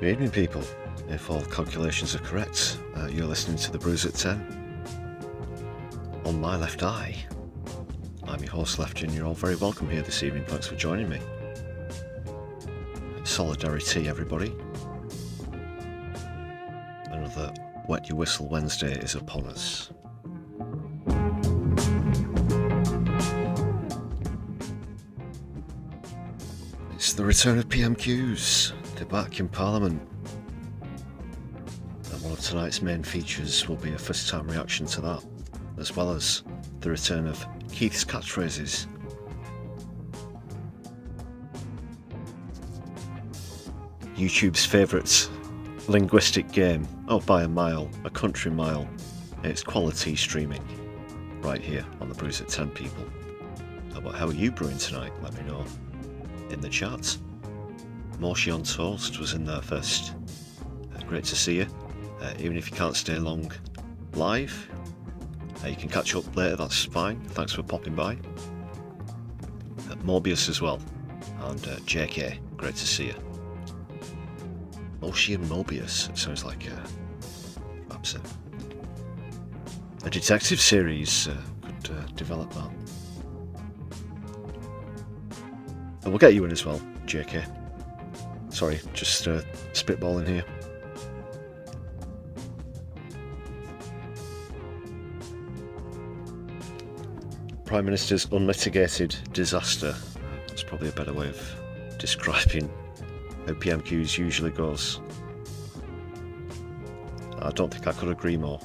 Good evening, people. If all calculations are correct, you're listening to the Brews at 10 on my left eye. I'm your host, Lefty, and you're all very welcome here this evening. Thanks for joining me. Solidari-Tea, everybody. Another Wet Your Whistle Wednesday is upon us. It's the return of PMQs. They're back in Parliament. And one of tonight's main features will be a first-time reaction to that, as well as the return of Keith's Catchphrases. YouTube's favourite linguistic game, by a mile, a country mile. It's quality streaming, right here on the Brews at 10, people. How are you brewing tonight? Let me know in the chat. Moshi on Toast was in there first. Great to see you. Even if you can't stay long live, you can catch up later, that's fine. Thanks for popping by. Mobius as well. And JK, great to see you. Moshi and Mobius, it sounds like perhaps a detective series could develop that. And we'll get you in as well, JK. Sorry, just spitballing here. Prime Minister's unmitigated disaster. That's probably a better way of describing how PMQs usually goes. I don't think I could agree more.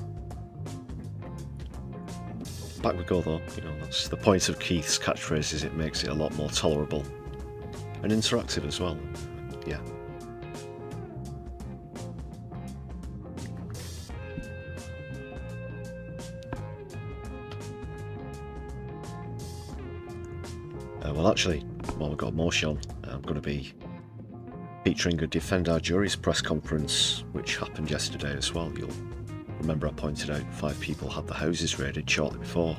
Back we go though, that's the point of Keith's Catchphrases, it makes it a lot more tolerable and interactive as well. Yeah. Well, actually, while we've got Moshi on, I'm going to be featuring a Defend Our Juries press conference, which happened yesterday as well. You'll remember I pointed out 5 people had the houses raided shortly before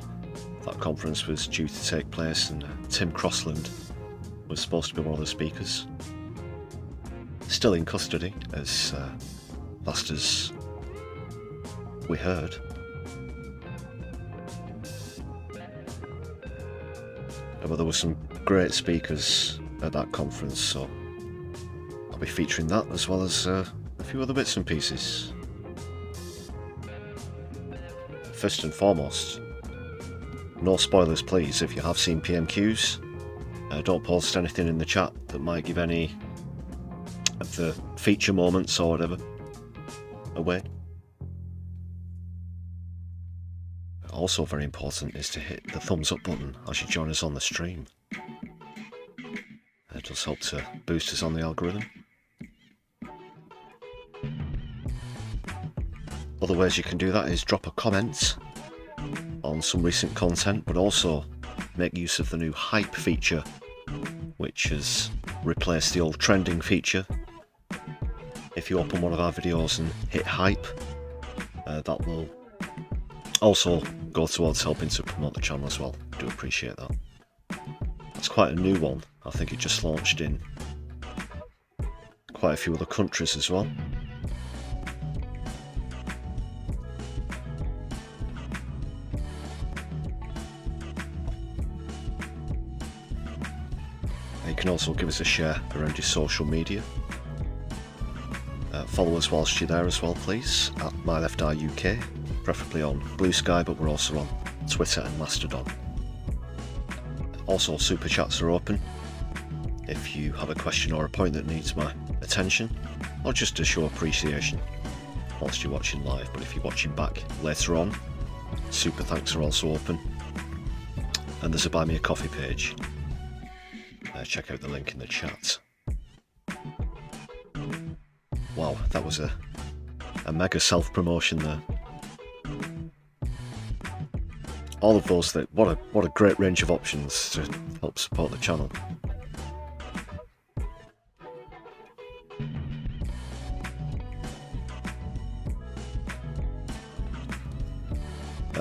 that conference was due to take place, and Tim Crossland was supposed to be one of the speakers. Still in custody, as last as we heard. But there were some great speakers at that conference, so I'll be featuring that as well as a few other bits and pieces. First and foremost, no spoilers please. If you have seen PMQs, don't post anything in the chat that might give any of the feature moments or whatever away. Also very important is to hit the thumbs up button as you join us on the stream. It does help to boost us on the algorithm. Other ways you can do that is drop a comment on some recent content, but also make use of the new hype feature, which has replaced the old trending feature. If you open one of our videos and hit hype, that will also go towards helping to promote the channel as well. Do appreciate that. It's quite a new one. I think it just launched in quite a few other countries as well. You can also give us a share around your social media. Follow us whilst you're there as well, please, at MyLeftEyeUK, preferably on Blue Sky, but we're also on Twitter and Mastodon. Also, super chats are open. If you have a question or a point that needs my attention, or just to show appreciation whilst you're watching live, but if you're watching back later on, super thanks are also open. And there's a Buy Me a Coffee page. Check out the link in the chat. Wow, that was a mega self-promotion there. All of those that what a great range of options to help support the channel.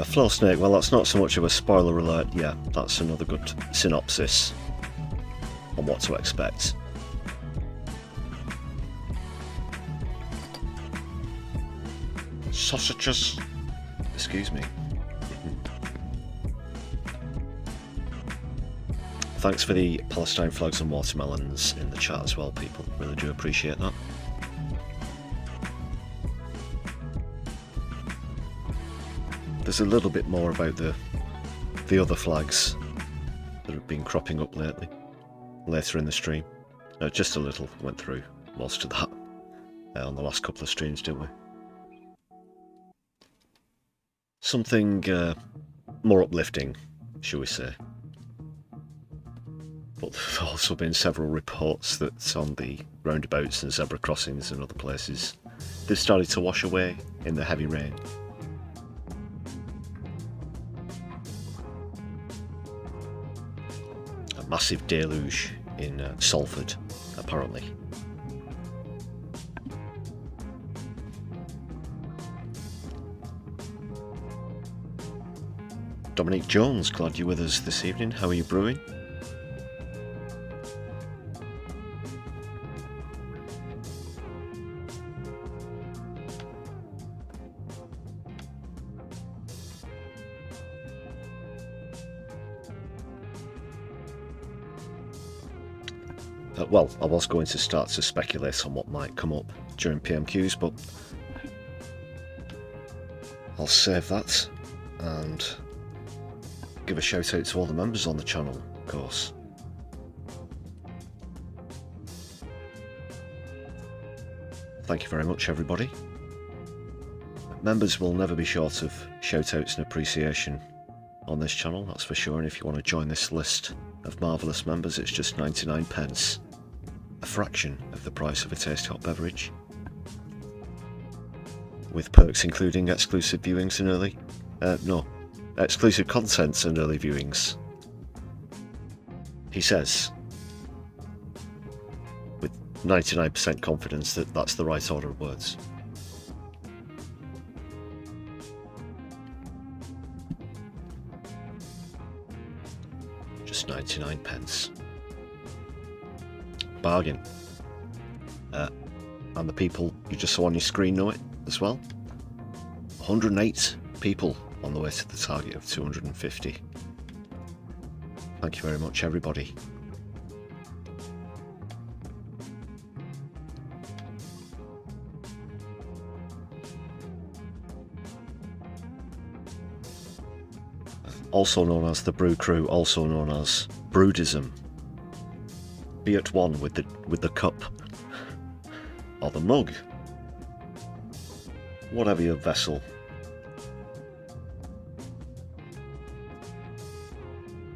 Flow Snake, well, that's not so much of a spoiler alert. Yeah, that's another good synopsis on what to expect. Sausages. Excuse me. Thanks for the Palestine flags and watermelons in the chat as well, people. Really do appreciate that. There's a little bit more about the other flags that have been cropping up lately, later in the stream. Just a little, went through most of that on the last couple of streams, didn't we? Something more uplifting, shall we say. But there have also been several reports that on the roundabouts and zebra crossings and other places, they've started to wash away in the heavy rain. A massive deluge in Salford, apparently. Dominic Jones, glad you're with us this evening. How are you brewing? Well, I was going to start to speculate on what might come up during PMQs, but I'll save that and give a shout out to all the members on the channel, of course. Thank you very much, everybody. Members will never be short of shout outs and appreciation on this channel, that's for sure, and if you want to join this list of marvellous members, it's just 99 pence. A fraction of the price of a tasty hot beverage, with perks including exclusive viewings and exclusive contents and early viewings. He says, with 99% confidence, that that's the right order of words. Just 99 pence. Bargain. And the people you just saw on your screen know it as well. 108 people on the way to the target of 250. Thank you very much, everybody. Also known as the Brew Crew, also known as Broodism. Be at one with the cup or the mug, whatever your vessel.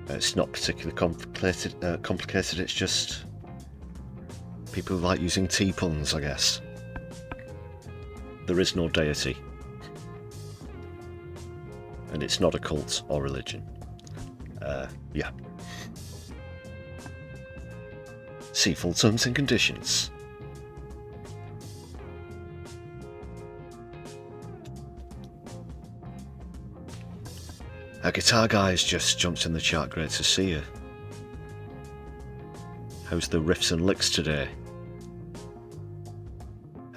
It's not particularly complicated. It's just people who like using tea puns, I guess. There is no deity, and it's not a cult or religion. Yeah. See full terms and conditions. Our guitar guy's just jumped in the chat. Great to see you. How's the riffs and licks today?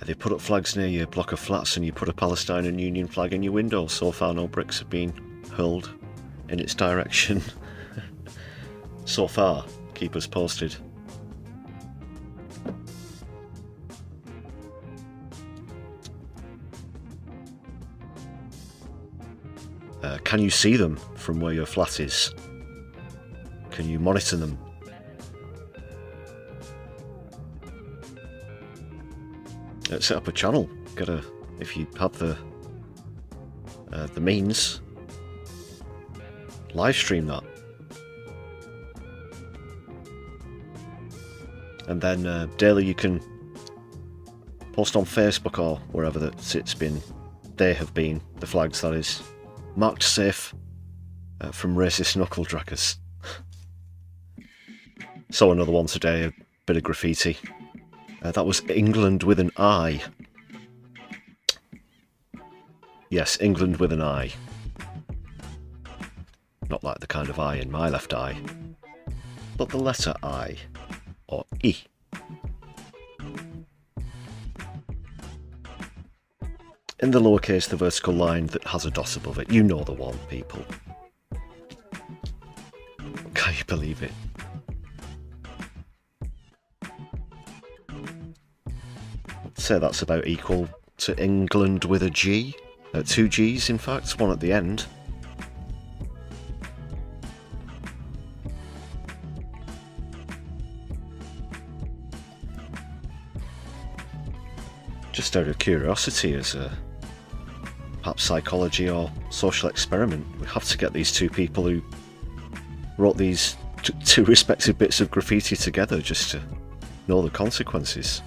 They put up flags near your block of flats and you put a Palestine and Union flag in your window. So far no bricks have been hurled in its direction. So far, keep us posted. Can you see them from where your flat is? Can you monitor them? Set up a channel. If you have the means, live stream that, and then daily you can post on Facebook or wherever they have been the flags, that is, marked safe from racist knuckle draggers. Saw another one today, a bit of graffiti. That was England with an I. Yes, England with an I. Not like the kind of eye in my left eye, but the letter I, or E. In the lowercase, the vertical line that has a dot above it. You know the one, people. Can you believe it? I'd say that's about equal to England with a G. 2 G's, in fact, one at the end. Just out of curiosity, as a perhaps psychology or social experiment, we have to get these two people who wrote these two respective bits of graffiti together just to know the consequences.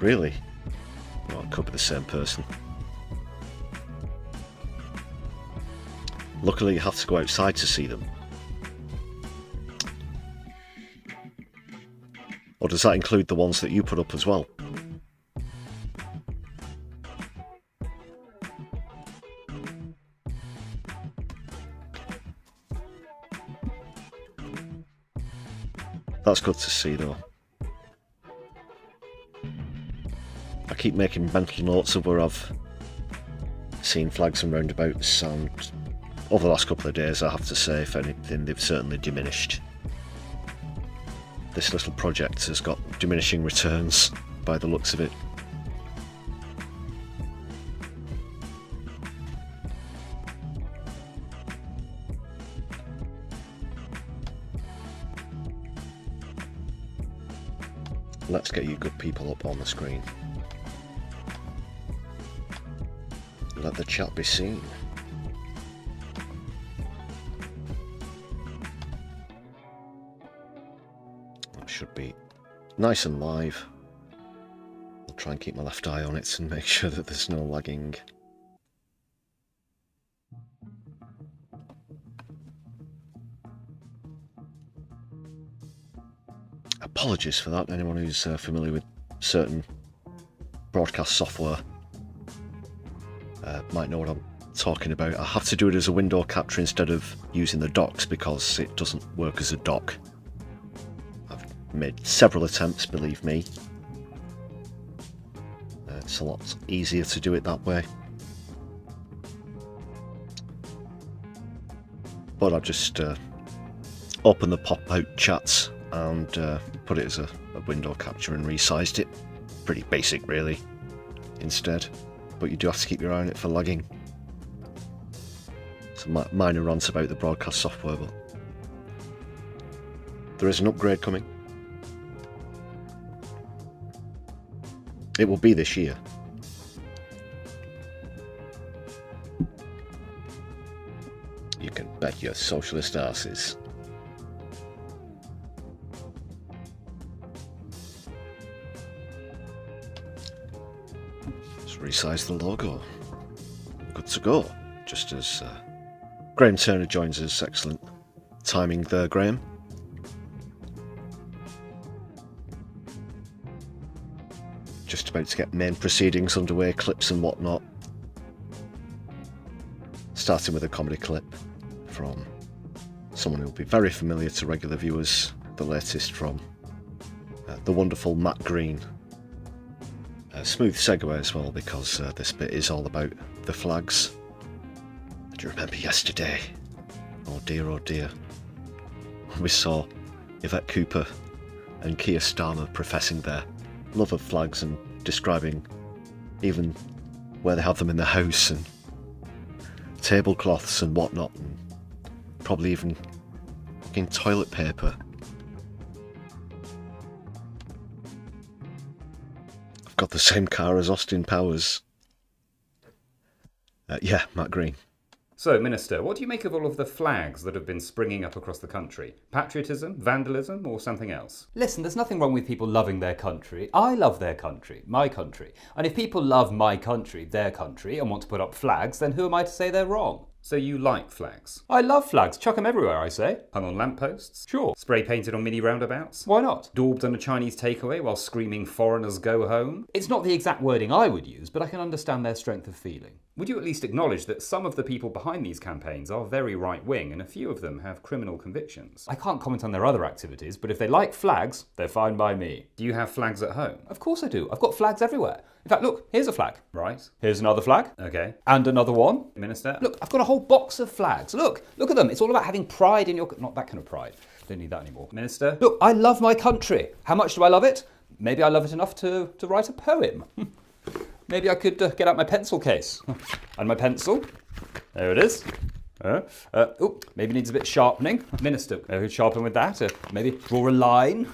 Really? Well, it could be the same person. Luckily, you have to go outside to see them. Or does that include the ones that you put up as well? That's good to see, though. I keep making mental notes of where I've seen flags and roundabouts, and over the last couple of days, I have to say, if anything, they've certainly diminished. This little project has got diminishing returns by the looks of it. Let's get you good people up on the screen. Let the chat be seen. That should be nice and live. I'll try and keep my left eye on it and make sure that there's no lagging. Apologies for that, anyone who's familiar with certain broadcast software might know what I'm talking about. I have to do it as a window capture instead of using the docks because it doesn't work as a dock. I've made several attempts, believe me. It's a lot easier to do it that way. But I've just opened the pop-out chats and put it as a window capture and resized it. Pretty basic, really, instead. But you do have to keep your eye on it for lagging. Some minor rants about the broadcast software, but there is an upgrade coming. It will be this year. You can bet your socialist asses. Resize the logo. Good to go. Just as Graham Turner joins us. Excellent timing there, Graham. Just about to get main proceedings underway, clips and whatnot. Starting with a comedy clip from someone who will be very familiar to regular viewers. The latest from the wonderful Matt Green. Smooth segue as well, because this bit is all about the flags. Do you remember yesterday? Oh dear, we saw Yvette Cooper and Keir Starmer professing their love of flags and describing even where they have them in the house and tablecloths and whatnot, and probably even fucking toilet paper. Got the same car as Austin Powers. Yeah, Matt Green. So, Minister, what do you make of all of the flags that have been springing up across the country? Patriotism, vandalism, or something else? Listen, there's nothing wrong with people loving their country. I love their country, my country. And if people love my country, their country, and want to put up flags, then who am I to say they're wrong? So you like flags? I love flags. Chuck them everywhere, I say. Hung on lampposts? Sure. Spray painted on mini roundabouts? Why not? Daubed on a Chinese takeaway while screaming foreigners go home? It's not the exact wording I would use, but I can understand their strength of feeling. Would you at least acknowledge that some of the people behind these campaigns are very right-wing and a few of them have criminal convictions? I can't comment on their other activities, but if they like flags, they're fine by me. Do you have flags at home? Of course I do. I've got flags everywhere. In fact, look, here's a flag. Right. Here's another flag. Okay. And another one. Minister? Look, I've got a whole box of flags. Look at them. It's all about having pride in your... Not that kind of pride. Don't need that anymore. Minister? Look, I love my country. How much do I love it? Maybe I love it enough to write a poem. Maybe I could get out my pencil case. And my pencil. There it is. Maybe needs a bit sharpening. Minister? I could sharpen with that. Maybe draw a line.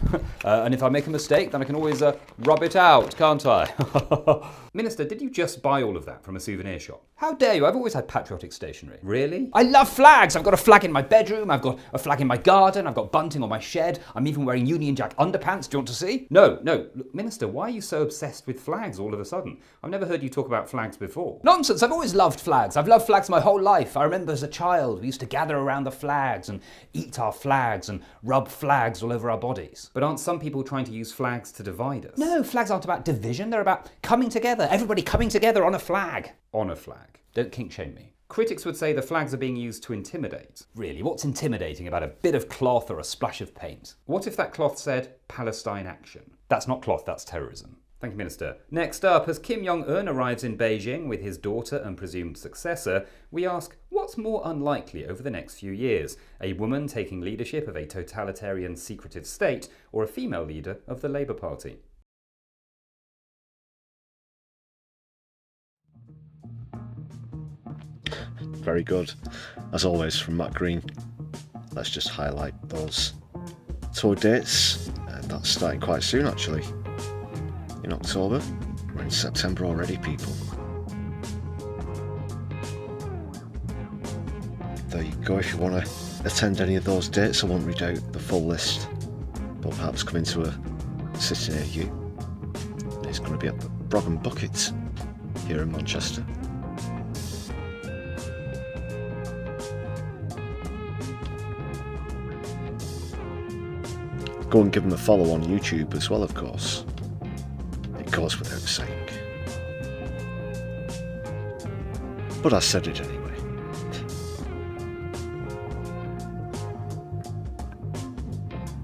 And if I make a mistake, then I can always rub it out, can't I? Minister, did you just buy all of that from a souvenir shop? How dare you? I've always had patriotic stationery. Really? I love flags. I've got a flag in my bedroom. I've got a flag in my garden. I've got bunting on my shed. I'm even wearing Union Jack underpants. Do you want to see? No. Look, Minister, why are you so obsessed with flags all of a sudden? I've never heard you talk about flags before. Nonsense. I've always loved flags. I've loved flags my whole life. I remember as a child, we used to gather around the flags and eat our flags and rub flags all over our bodies. But aren't some people trying to use flags to divide us? No, flags aren't about division. They're about coming together. Everybody coming together on a flag. On a flag. Don't kink shame me. Critics would say the flags are being used to intimidate. Really, what's intimidating about a bit of cloth or a splash of paint? What if that cloth said Palestine action? That's not cloth, that's terrorism. Thank you, Minister. Next up, as Kim Jong-un arrives in Beijing with his daughter and presumed successor, we ask, what's more unlikely over the next few years? A woman taking leadership of a totalitarian secretive state, or a female leader of the Labour Party? Very good. As always from Matt Green. Let's just highlight those tour dates. And that's starting quite soon actually. In October. We're in September already, people. There you go. If you want to attend any of those dates, I won't read out the full list. But perhaps come into a city near you. It's going to be at the Brog and Bucket here in Manchester. Go and give them a follow on YouTube as well, of course. It goes without saying. But I said it anyway.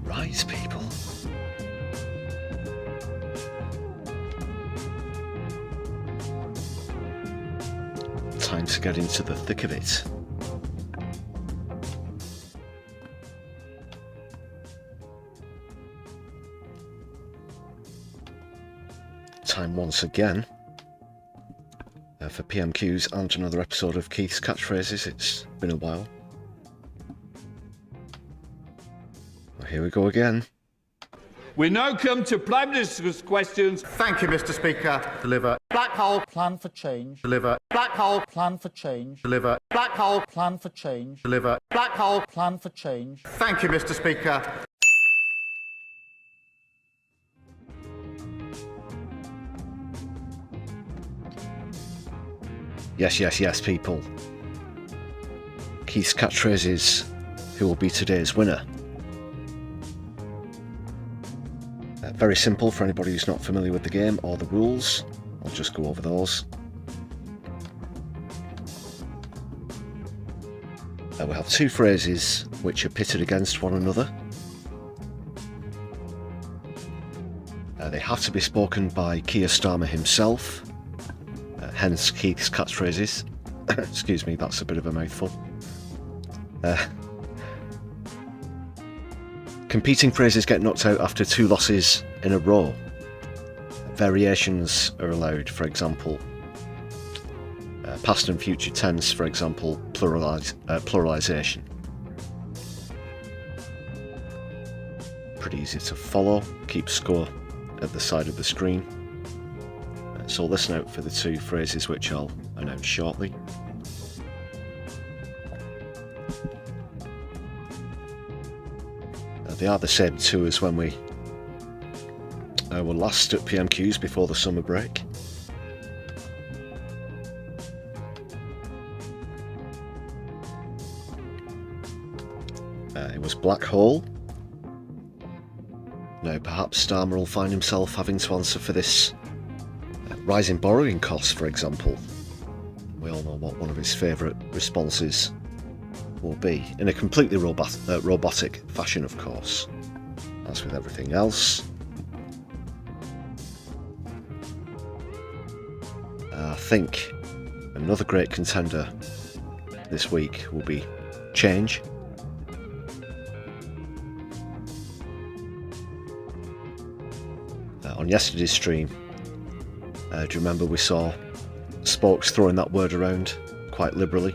Rise, people. Time to get into the thick of it. Time once again for PMQs and another episode of Keith's Catchphrases. It's been a while. Well, here we go again. We now come to Prime Minister's questions. Thank you, Mr. Speaker. Deliver. Black hole. Plan for change. Deliver. Black hole. Plan for change. Deliver. Black hole. Plan for change. Deliver. Black hole. Plan for change. Thank you, Mr. Speaker. Yes, people. Keith's Catchphrases, who will be today's winner. Very simple for anybody who's not familiar with the game or the rules. I'll just go over those. We have two phrases which are pitted against one another. They have to be spoken by Keir Starmer himself. Hence Keith's Catchphrases. Excuse me, that's a bit of a mouthful. Competing phrases get knocked out after two losses in a row. Variations are allowed, for example, past and future tense, for example, pluralisation. Pretty easy to follow, keep score at the side of the screen. So listen out for the two phrases which I'll announce shortly. They are the same two as when we were last at PMQs before the summer break. It was black hole. Now perhaps Starmer will find himself having to answer for this rising borrowing costs, for example. We all know what one of his favourite responses will be, in a completely robotic fashion, of course, as with everything else. I think another great contender this week will be change. On yesterday's stream, do you remember we saw Spokes throwing that word around quite liberally?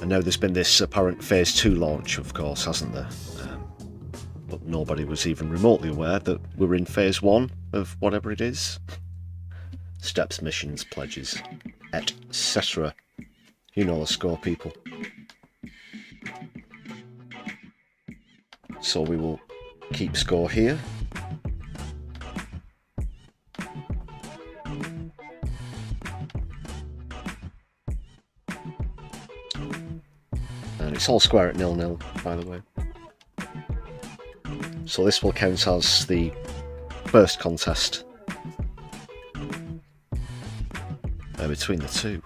And now there's been this apparent Phase 2 launch, of course, hasn't there? But nobody was even remotely aware that we're in Phase 1 of whatever it is. Steps, missions, pledges, etc. You know the score, people. So we will keep score here. And it's all square at 0-0, by the way. So this will count as the first contest between the two.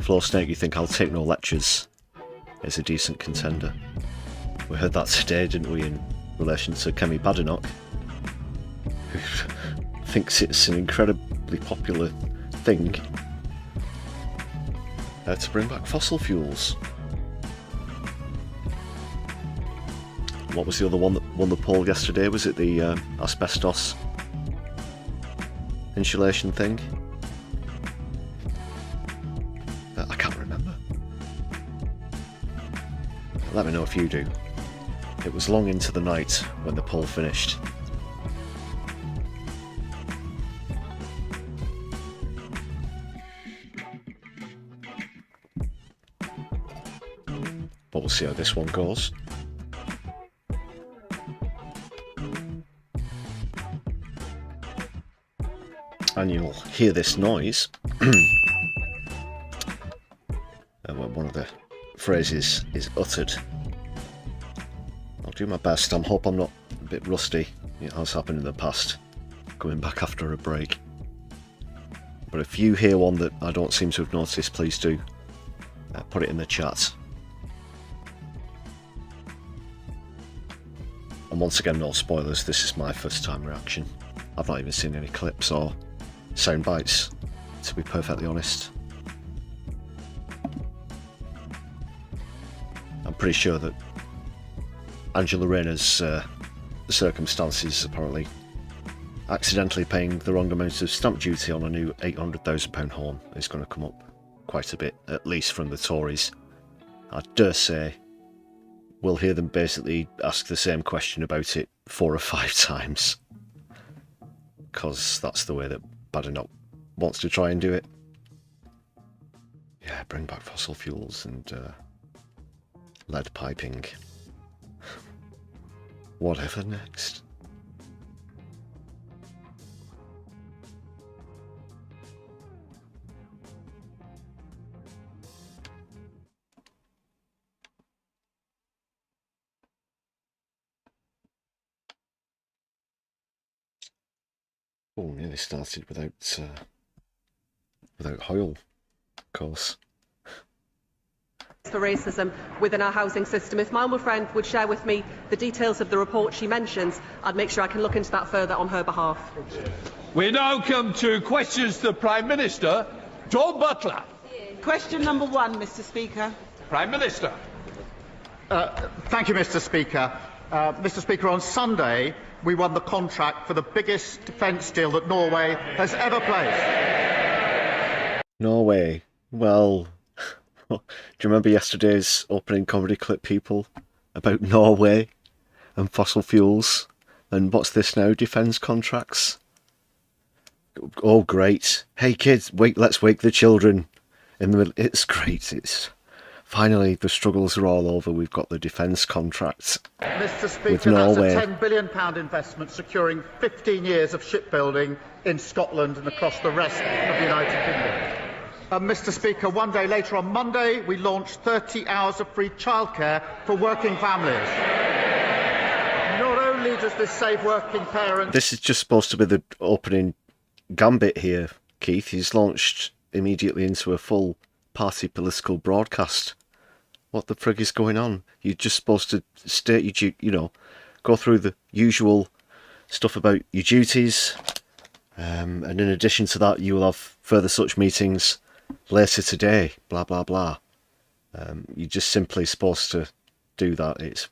Floor Snake, you think I'll take no lectures is a decent contender. We heard that today, didn't we, in relation to Kemi Badenoch, who thinks it's an incredibly popular thing to bring back fossil fuels. What was the other one that won the poll yesterday? Was it the asbestos insulation thing? I can't remember. Let me know if you do. It was long into the night when the poll finished. But we'll see how this one goes. And you'll hear this noise when one of the phrases is uttered. I'll do my best. I hope I'm not a bit rusty. It has happened in the past, going back after a break. But if you hear one that I don't seem to have noticed, please do put it in the chat. And once again, no spoilers, this is my first time reaction. I've not even seen any clips or sound bites, to be perfectly honest. I'm pretty sure that Angela Rayner's circumstances, apparently accidentally paying the wrong amount of stamp duty on a new £800,000 home, is going to come up quite a bit, at least from the Tories. I dare say we'll hear them basically ask the same question about it 4 or 5 times, because that's the way that Badenoch wants to try and do it. Yeah, bring back fossil fuels and lead piping. Whatever next. Oh, nearly started without Hoyle, of course. For racism within our housing system. If my honourable friend would share with me the details of the report she mentions, I'd make sure I can look into that further on her behalf. We now come to questions to the Prime Minister. John Butler. Question number 1, Mr. Speaker. Prime Minister. Thank you, Mr. Speaker. Mr. Speaker, on Sunday we won the contract for the biggest defence deal that Norway has ever placed. Norway. Well, do you remember yesterday's opening comedy clip, people, about Norway and fossil fuels? And what's this now? Defence contracts? Oh, great. Hey, kids, let's wake the children in the middle. It's great. It's finally, the struggles are all over. We've got the defence contracts Mr. Speaker, with Norway. that's a £10 billion investment securing 15 years of shipbuilding in Scotland and across the rest of the United Kingdom. Mr. Speaker, one day later on Monday, we launched 30 hours of free childcare for working families. Not leaders this save working parents. This is just supposed to be the opening gambit here, Keith. He's launched immediately into a full party political broadcast. What the frig is going on? You're just supposed to state your go through the usual stuff about your duties, and in addition to that, you will have further such meetings later today. Blah blah blah. You're just simply supposed to do that. It's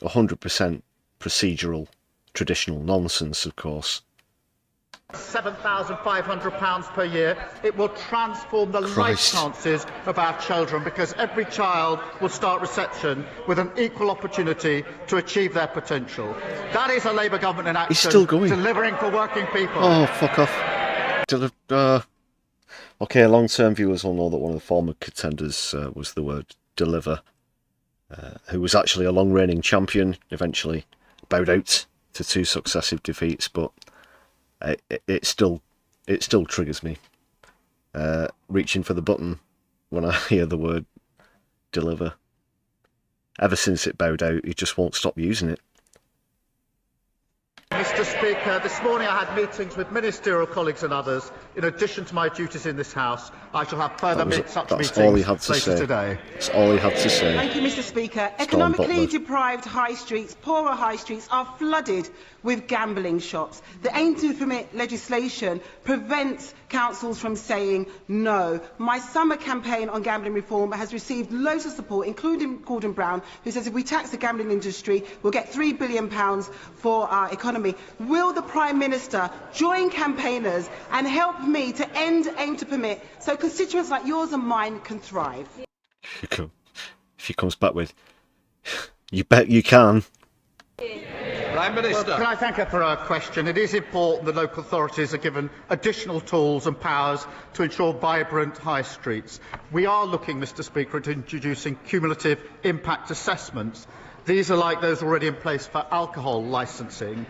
100% procedural, traditional nonsense, of course. £7,500 per year. It will transform the life Christ. chances of our children, because every child will start reception with an equal opportunity to achieve their potential. That is a Labour government in action. He's still going. Delivering for working people. Oh, fuck off. Okay, long-term viewers will know that one of the former contenders was the word deliver, who was actually a long-reigning champion, eventually bowed out to 2 successive defeats, but it still triggers me, reaching for the button when I hear the word deliver. Ever since it bowed out, he just won't stop using it. Mr. Speaker, this morning I had meetings with ministerial colleagues and others. In addition to my duties in this House, I shall have further such meetings all he had to later say. today. That's all he had to say. Thank you, Mr. Speaker. Storm Economically Butler. deprived high streets, poorer high streets, are flooded with gambling shops. The aim to permit legislation prevents councils from saying no. My summer campaign on gambling reform has received loads of support, including Gordon Brown, who says if we tax the gambling industry, we'll get £3 billion for our economy. Will the Prime Minister join campaigners and help me to end aim to permit so constituents like yours and mine can thrive? If he comes back with, you bet you can. Prime Minister. Well, can I thank her for her question? It is important that local authorities are given additional tools and powers to ensure vibrant high streets. We are looking, Mr. Speaker, at introducing cumulative impact assessments. These are like those already in place for alcohol licensing.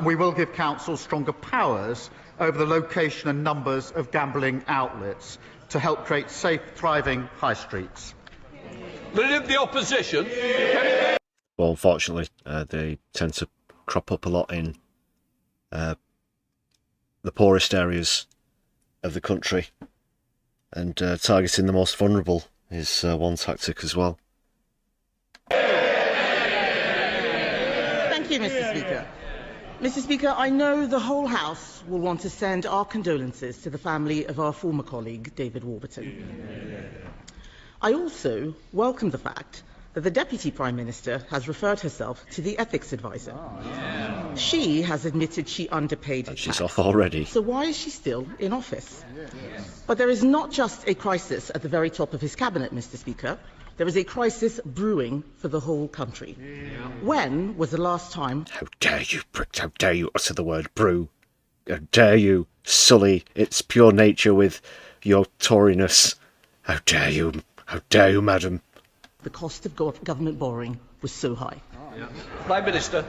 We will give councils stronger powers over the location and numbers of gambling outlets to help create safe, thriving high streets. Leader of the Opposition. Well, unfortunately, they tend to crop up a lot in the poorest areas of the country, and targeting the most vulnerable is one tactic as well. Thank you, Mr. Speaker. Mr. Speaker, I know the whole House will want to send our condolences to the family of our former colleague, David Warburton. I also welcome the fact that the Deputy Prime Minister has referred herself to the ethics advisor. She has admitted she underpaid And she's tax. off already. So why is she still in office? But there is not just a crisis at the very top of his cabinet, Mr. Speaker. There is a crisis brewing for the whole country. When was the last time... How dare you, prick, how dare you utter the word brew? How dare you sully its pure nature with your Toriness? How dare you, madam? the cost of government borrowing was so high? Prime Minister.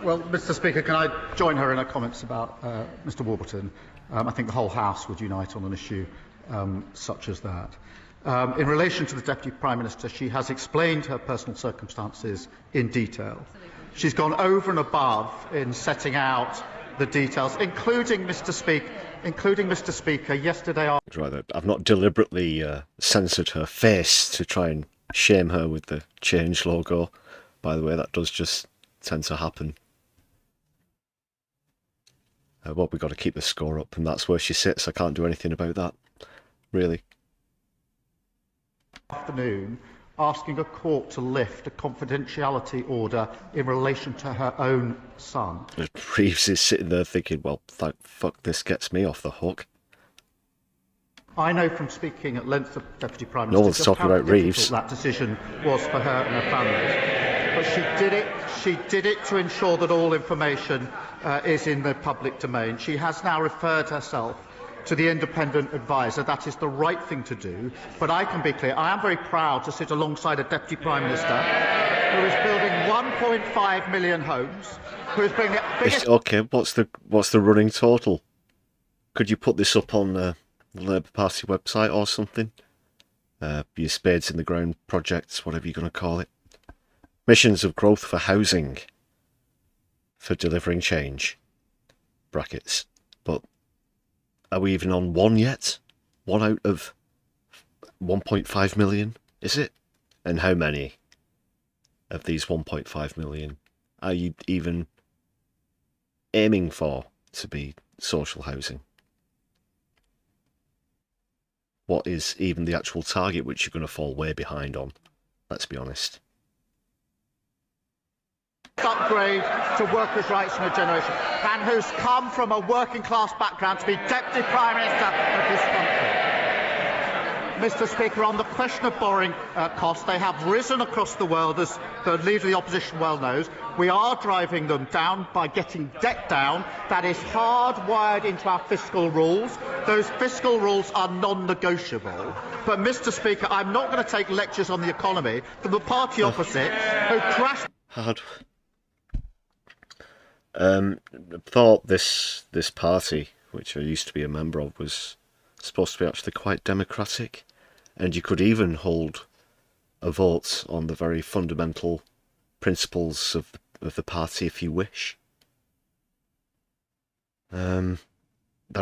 Well, Mr. Speaker, can I join her in her comments about Mr. Warburton? I think the whole House would unite on an issue such as that. In relation to the Deputy Prime Minister, she has explained her personal circumstances in detail. She's gone over and above in setting out the details, including Mr. Speaker, yesterday. Right, I've not deliberately censored her face to try and shame her with the change logo. By the way, that does just tend to happen. Well, we've got to keep the score up, and that's where she sits. I can't do anything about that, really. Afternoon, asking a court to lift a confidentiality order in relation to her own son. Reeves is sitting there thinking, well, fuck, this gets me off the hook. I know from speaking at length to Deputy Prime No Minister one's just talking how about difficult Reeves. that decision was for her and her family. But she did it to ensure that all information is in the public domain. She has now referred herself to the independent adviser. That is the right thing to do. But I can be clear, I am very proud to sit alongside a Deputy Prime Minister who is building 1.5 million homes, who is bringing the biggest... Okay, what's the running total? Could you put this up on the Labour Party website or something? Your spades in the ground projects, whatever you're going to call it. Missions of growth for housing. for delivering change. Brackets. But are we even on one yet? 1 out of 1.5 million, is it? And how many of these 1.5 million are you even aiming for to be social housing? What is even the actual target which you're going to fall way behind on? Let's be honest. Upgrade to workers' rights in a generation, and who's come from a working class background to be Deputy Prime Minister of this country. Mr. Speaker, on the question of borrowing costs, they have risen across the world, as the Leader of the Opposition well knows. We are driving them down by getting debt down. That is hardwired into our fiscal rules. Those fiscal rules are non-negotiable. But, Mr. Speaker, I'm not going to take lectures on the economy from the party opposite, who crashed... Hard. Thought this party, which I used to be a member of, was supposed to be actually quite democratic, and you could even hold a vote on the very fundamental principles of the party if you wish. That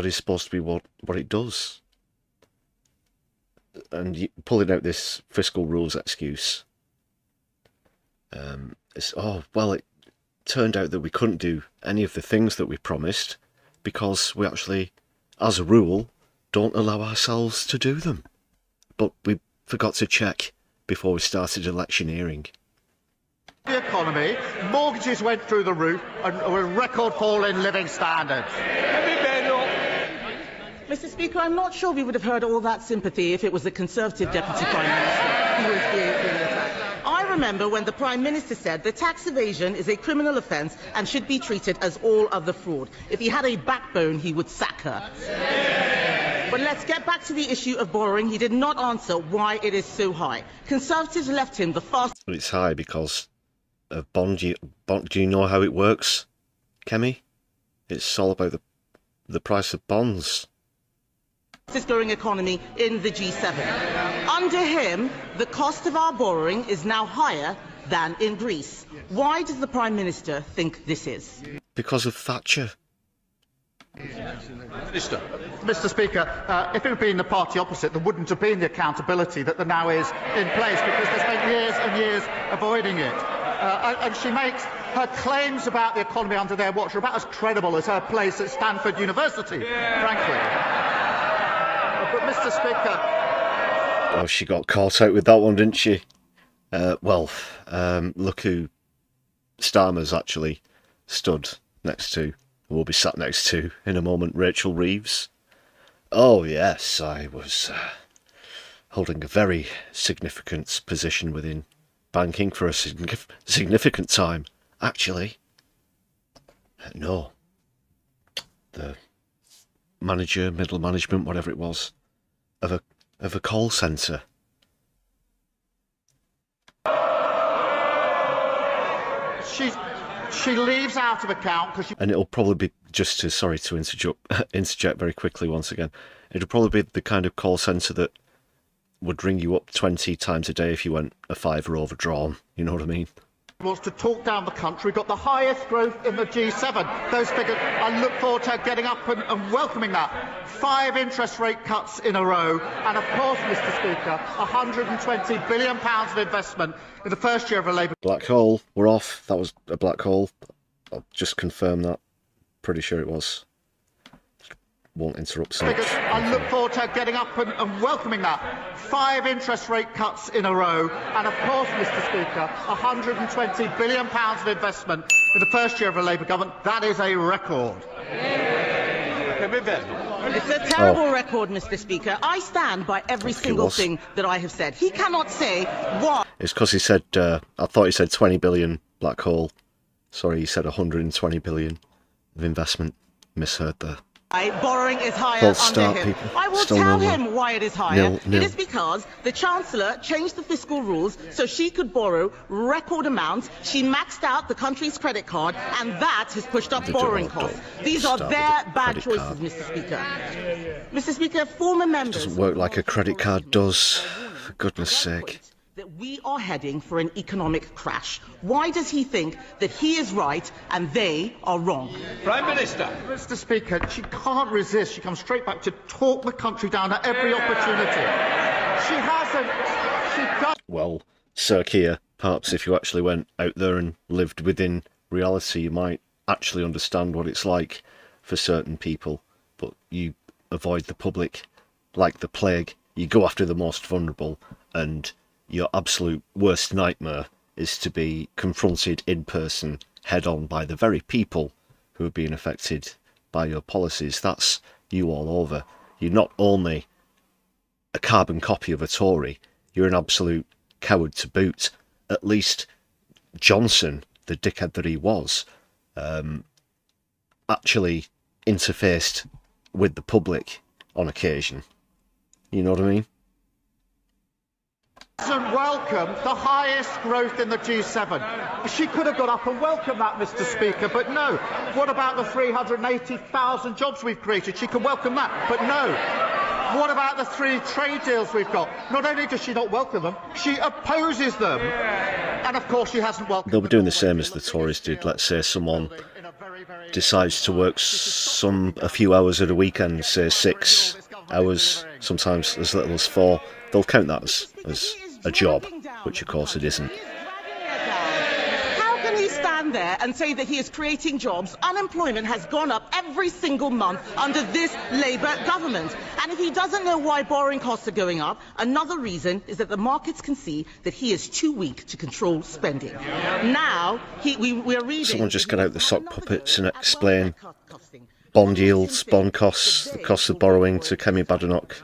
is supposed to be what it does. And pulling out this fiscal rules excuse, it turned out that we couldn't do any of the things that we promised because we actually, as a rule, don't allow ourselves to do them. But we forgot to check before we started electioneering. The economy, mortgages went through the roof, and a record fall in living standards. Mr. Speaker, I'm not sure we would have heard all that sympathy if it was the Conservative Deputy Prime Minister who was being attacked. I remember when the Prime Minister said that tax evasion is a criminal offence and should be treated as all other fraud. If he had a backbone, he would sack her. But let's get back to the issue of borrowing. He did not answer why it is so high. Conservatives left him the fast... Well, it's high because of bond. Do you know how it works, Kemi? It's all about the price of bonds. ...growing economy in the G7. Under him, the cost of our borrowing is now higher than in Greece. Why does the Prime Minister think this is? Because of Thatcher. Mr. Speaker, if it had been the party opposite, there wouldn't have been the accountability that there now is in place, because they spent years and years avoiding it. And she makes her claims about the economy under their watch are about as credible as her place at Stanford University, frankly. But, Mr. Speaker... Oh, she got caught out with that one, didn't she? Look who Starmer's actually stood next to, will be sat next to in a moment, Rachel Reeves. Oh, yes, I was holding a very significant position within banking for a significant time. Actually, no. The manager, middle management, whatever it was, of a call centre. She leaves out of account because she... And it'll probably be, sorry to interject very quickly once again, it'll probably be the kind of call centre that would ring you up 20 times a day if you went a fiver overdrawn, you know what I mean? Wants to talk down the country. We've got the highest growth in the G7. Those figures, I look forward to her getting up and welcoming that. 5 interest rate cuts in a row. And of course, Mr. Speaker, £120 billion of investment in the first year of a Labour... Black hole, we're off. That was a black hole. I'll just confirm that. Pretty sure it was. Won't interrupt so much. I look forward to her getting up and welcoming that. 5 interest rate cuts in a row. And of course, Mr. Speaker, £120 billion of investment in the first year of a Labour government. That is a record. It's a terrible record, Mr. Speaker. I stand by every single thing that I have said. He cannot say why. It's because he said, I thought he said 20 billion black hole. Sorry, he said 120 billion of investment. Misheard there. Borrowing is higher under him. People. I will tell him why it is higher. It is because the Chancellor changed the fiscal rules so she could borrow record amounts. She maxed out the country's credit card, and that has pushed up borrowing costs. These are their bad choices, Mr. Speaker. Mr. Speaker, former members... It doesn't work like a credit card does, for goodness sake. that we are heading for an economic crash? Why does he think that he is right and they are wrong? Prime Minister. Mr. Speaker, she can't resist. She comes straight back to talk the country down at every opportunity. She hasn't. She does. Well, Sir Keir, perhaps if you actually went out there and lived within reality, you might actually understand what it's like for certain people. But you avoid the public like the plague. You go after the most vulnerable, and your absolute worst nightmare is to be confronted in person, head on, by the very people who are being affected by your policies. That's you all over. You're not only a carbon copy of a Tory, you're an absolute coward to boot. At least Johnson, the dickhead that he was, actually interfaced with the public on occasion. You know what I mean? Doesn't welcome the highest growth in the G7. She could have got up and welcomed that, Mr. Speaker, but no. What about the 380,000 jobs we've created? She can welcome that, but no. What about the 3 trade deals we've got? Not only does she not welcome them, she opposes them. And of course she hasn't welcomed them. They'll be doing the same as the Tories did. Let's say someone decides to work a few hours at a weekend, say 6 hours, sometimes as little as 4. They'll count that as a job, which of course it isn't. How can he stand there and say that he is creating jobs? Unemployment has gone up every single month under this Labour government. And if he doesn't know why borrowing costs are going up, another reason is that the markets can see that he is too weak to control spending. Now, we're reading... Someone just get out the sock puppets and explain bond yields, bond costs, the cost of borrowing to Kemi Badenoch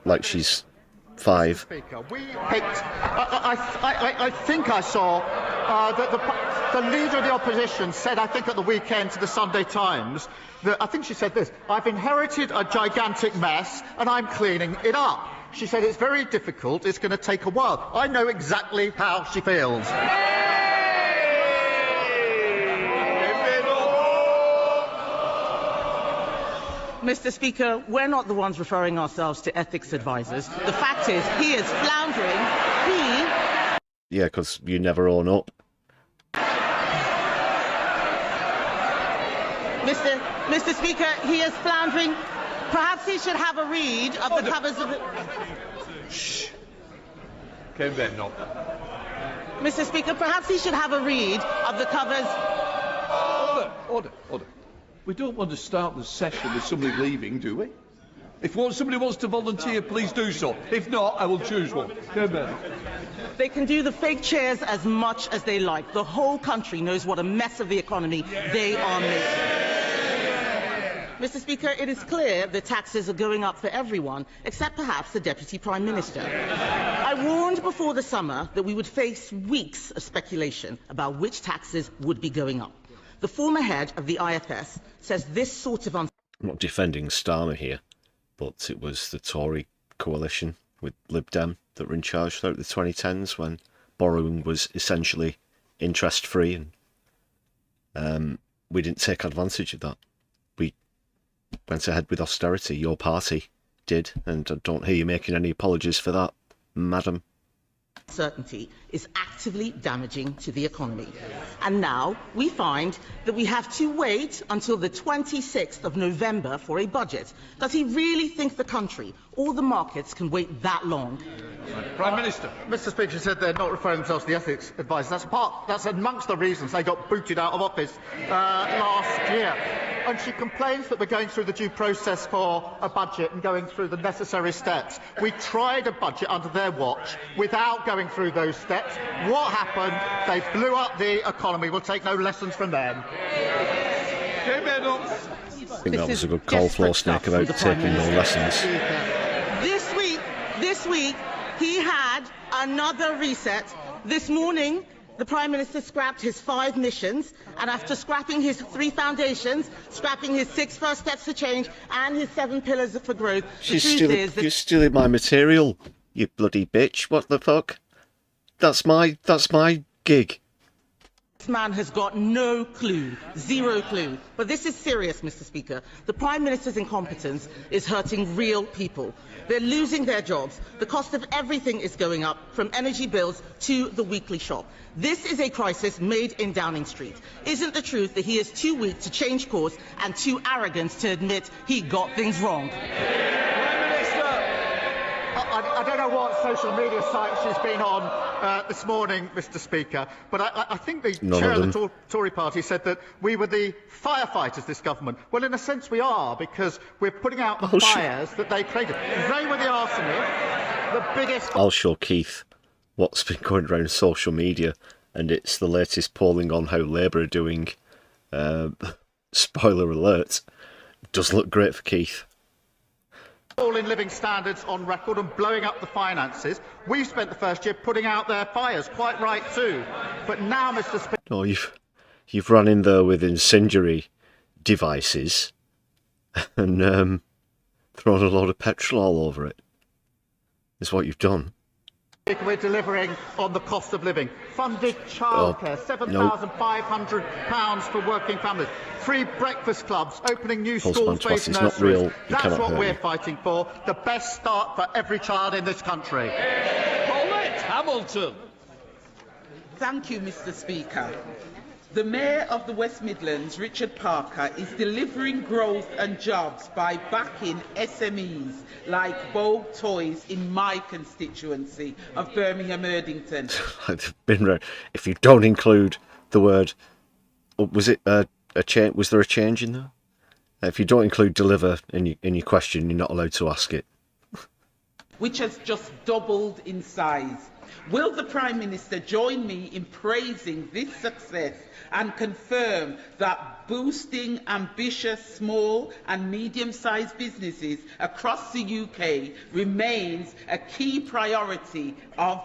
like she's 5. We picked. I think I saw the leader of the opposition said, I think at the weekend to the Sunday Times, that I think she said this: "I've inherited a gigantic mess and I'm cleaning it up." She said it's very difficult. It's going to take a while. I know exactly how she feels. Mr. Speaker, we're not the ones referring ourselves to ethics advisors. The fact is, he is floundering. Yeah, because you never own up. Mr. Speaker, he is floundering. Perhaps he should have a read of the covers of the... Shh. Ken Badenoch. Mr. Speaker, perhaps he should have a read of the covers... Order. We don't want to start the session with somebody leaving, do we? If somebody wants to volunteer, please do so. If not, I will choose one. Ken Badenoch. They can do the fake chairs as much as they like. The whole country knows what a mess of the economy they are making. Mr. Speaker, it is clear that taxes are going up for everyone, except perhaps the Deputy Prime Minister. I warned before the summer that we would face weeks of speculation about which taxes would be going up. The former head of the IFS says this sort of... I'm not defending Starmer here, but it was the Tory coalition with Lib Dem that were in charge throughout the 2010s when borrowing was essentially interest-free, and we didn't take advantage of that. We went ahead with austerity. Your party did, and I don't hear you making any apologies for that, madam. Uncertainty is actively damaging to the economy. And now we find that we have to wait until the 26th of November for a budget. Does he really think the country or the markets can wait that long? Prime Minister. Mr. Speaker said they're not referring themselves to the ethics advisors. That's amongst the reasons they got booted out of office last year. And she complains that we're going through the due process for a budget and going through the necessary steps. We tried a budget under their watch without going through those steps. What happened? They blew up the economy. We'll take no lessons from them. I think that was a good call, Floor Snake, about taking no lessons. This week, he had another reset. This morning, the Prime Minister scrapped his 5 missions, and after scrapping his 3 foundations, scrapping his 6 first steps for change, and his 7 pillars for growth, You're stealing my material, you bloody bitch. What the fuck? That's my gig. This man has got no clue, zero clue. But this is serious, Mr. Speaker. The Prime Minister's incompetence is hurting real people. They're losing their jobs. The cost of everything is going up, from energy bills to the weekly shop. This is a crisis made in Downing Street. Isn't the truth that he is too weak to change course and too arrogant to admit he got things wrong? I don't know what social media site she's been on this morning, Mr. Speaker, but I think the chair of the Tory party said that we were the firefighters, this government. Well, in a sense we are, because we're putting out the fires that they created. They were the arsonists, the biggest... I'll show Keith what's been going around social media, and it's the latest polling on how Labour are doing. Spoiler alert, doesn't look great for Keith. All in living standards on record and blowing up the finances. We've spent the first year putting out their fires, quite right too. But now, Mr. Speaker... No, you've run in there with incendiary devices and thrown a load of petrol all over it. Is what you've done. We're delivering on the cost of living. Funded childcare, £7,500 for working families. Free breakfast clubs, opening new schools-based nurseries. That's what we're fighting for. The best start for every child in this country. Paulette Hamilton. Thank you, Mr. Speaker. The Mayor of the West Midlands, Richard Parker, is delivering growth and jobs by backing SMEs like Bow Toys in my constituency of Birmingham Erdington. If you don't include the word, was it a change? Was there a change in there? If you don't include deliver in your question, you're not allowed to ask it. Which has just doubled in size. Will the Prime Minister join me in praising this success and confirm that boosting ambitious small and medium-sized businesses across the UK remains a key priority of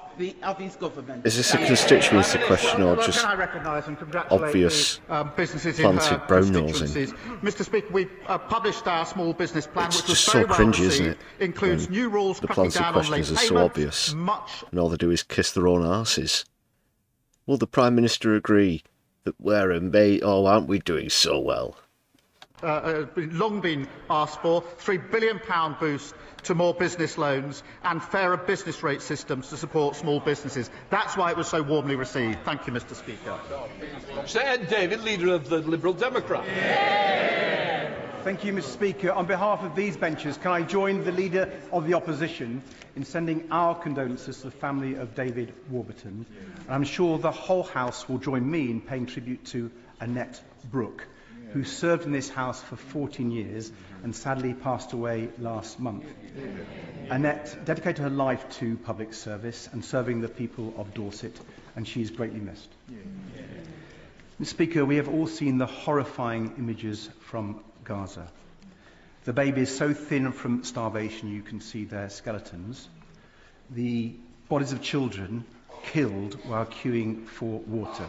his government? Is this a constituency question or just can I recognise and congratulate obvious the, businesses planted in her brown nosing? Mr. Speaker, we published our small business plan, It's which was just very so well cringy, received. isn't it? Includes new rules The cracking planted down on late questions are payments, so obvious, and all they do is kiss their own arses. Will the Prime Minister agree that aren't we doing so well? Long been asked for, £3 billion boost to more business loans and fairer business rate systems to support small businesses. That's why it was so warmly received. Thank you, Mr. Speaker. Sir Ed David, leader of the Liberal Democrats. Thank you, Mr. Speaker. On behalf of these benches, can I join the Leader of the Opposition in sending our condolences to the family of David Warburton? And I'm sure the whole House will join me in paying tribute to Annette Brooke, who served in this House for 14 years and sadly passed away last month. Annette dedicated her life to public service and serving the people of Dorset, and she is greatly missed. Mr. Speaker, we have all seen the horrifying images from Gaza. The baby is so thin from starvation you can see their skeletons. The bodies of children killed while queuing for water.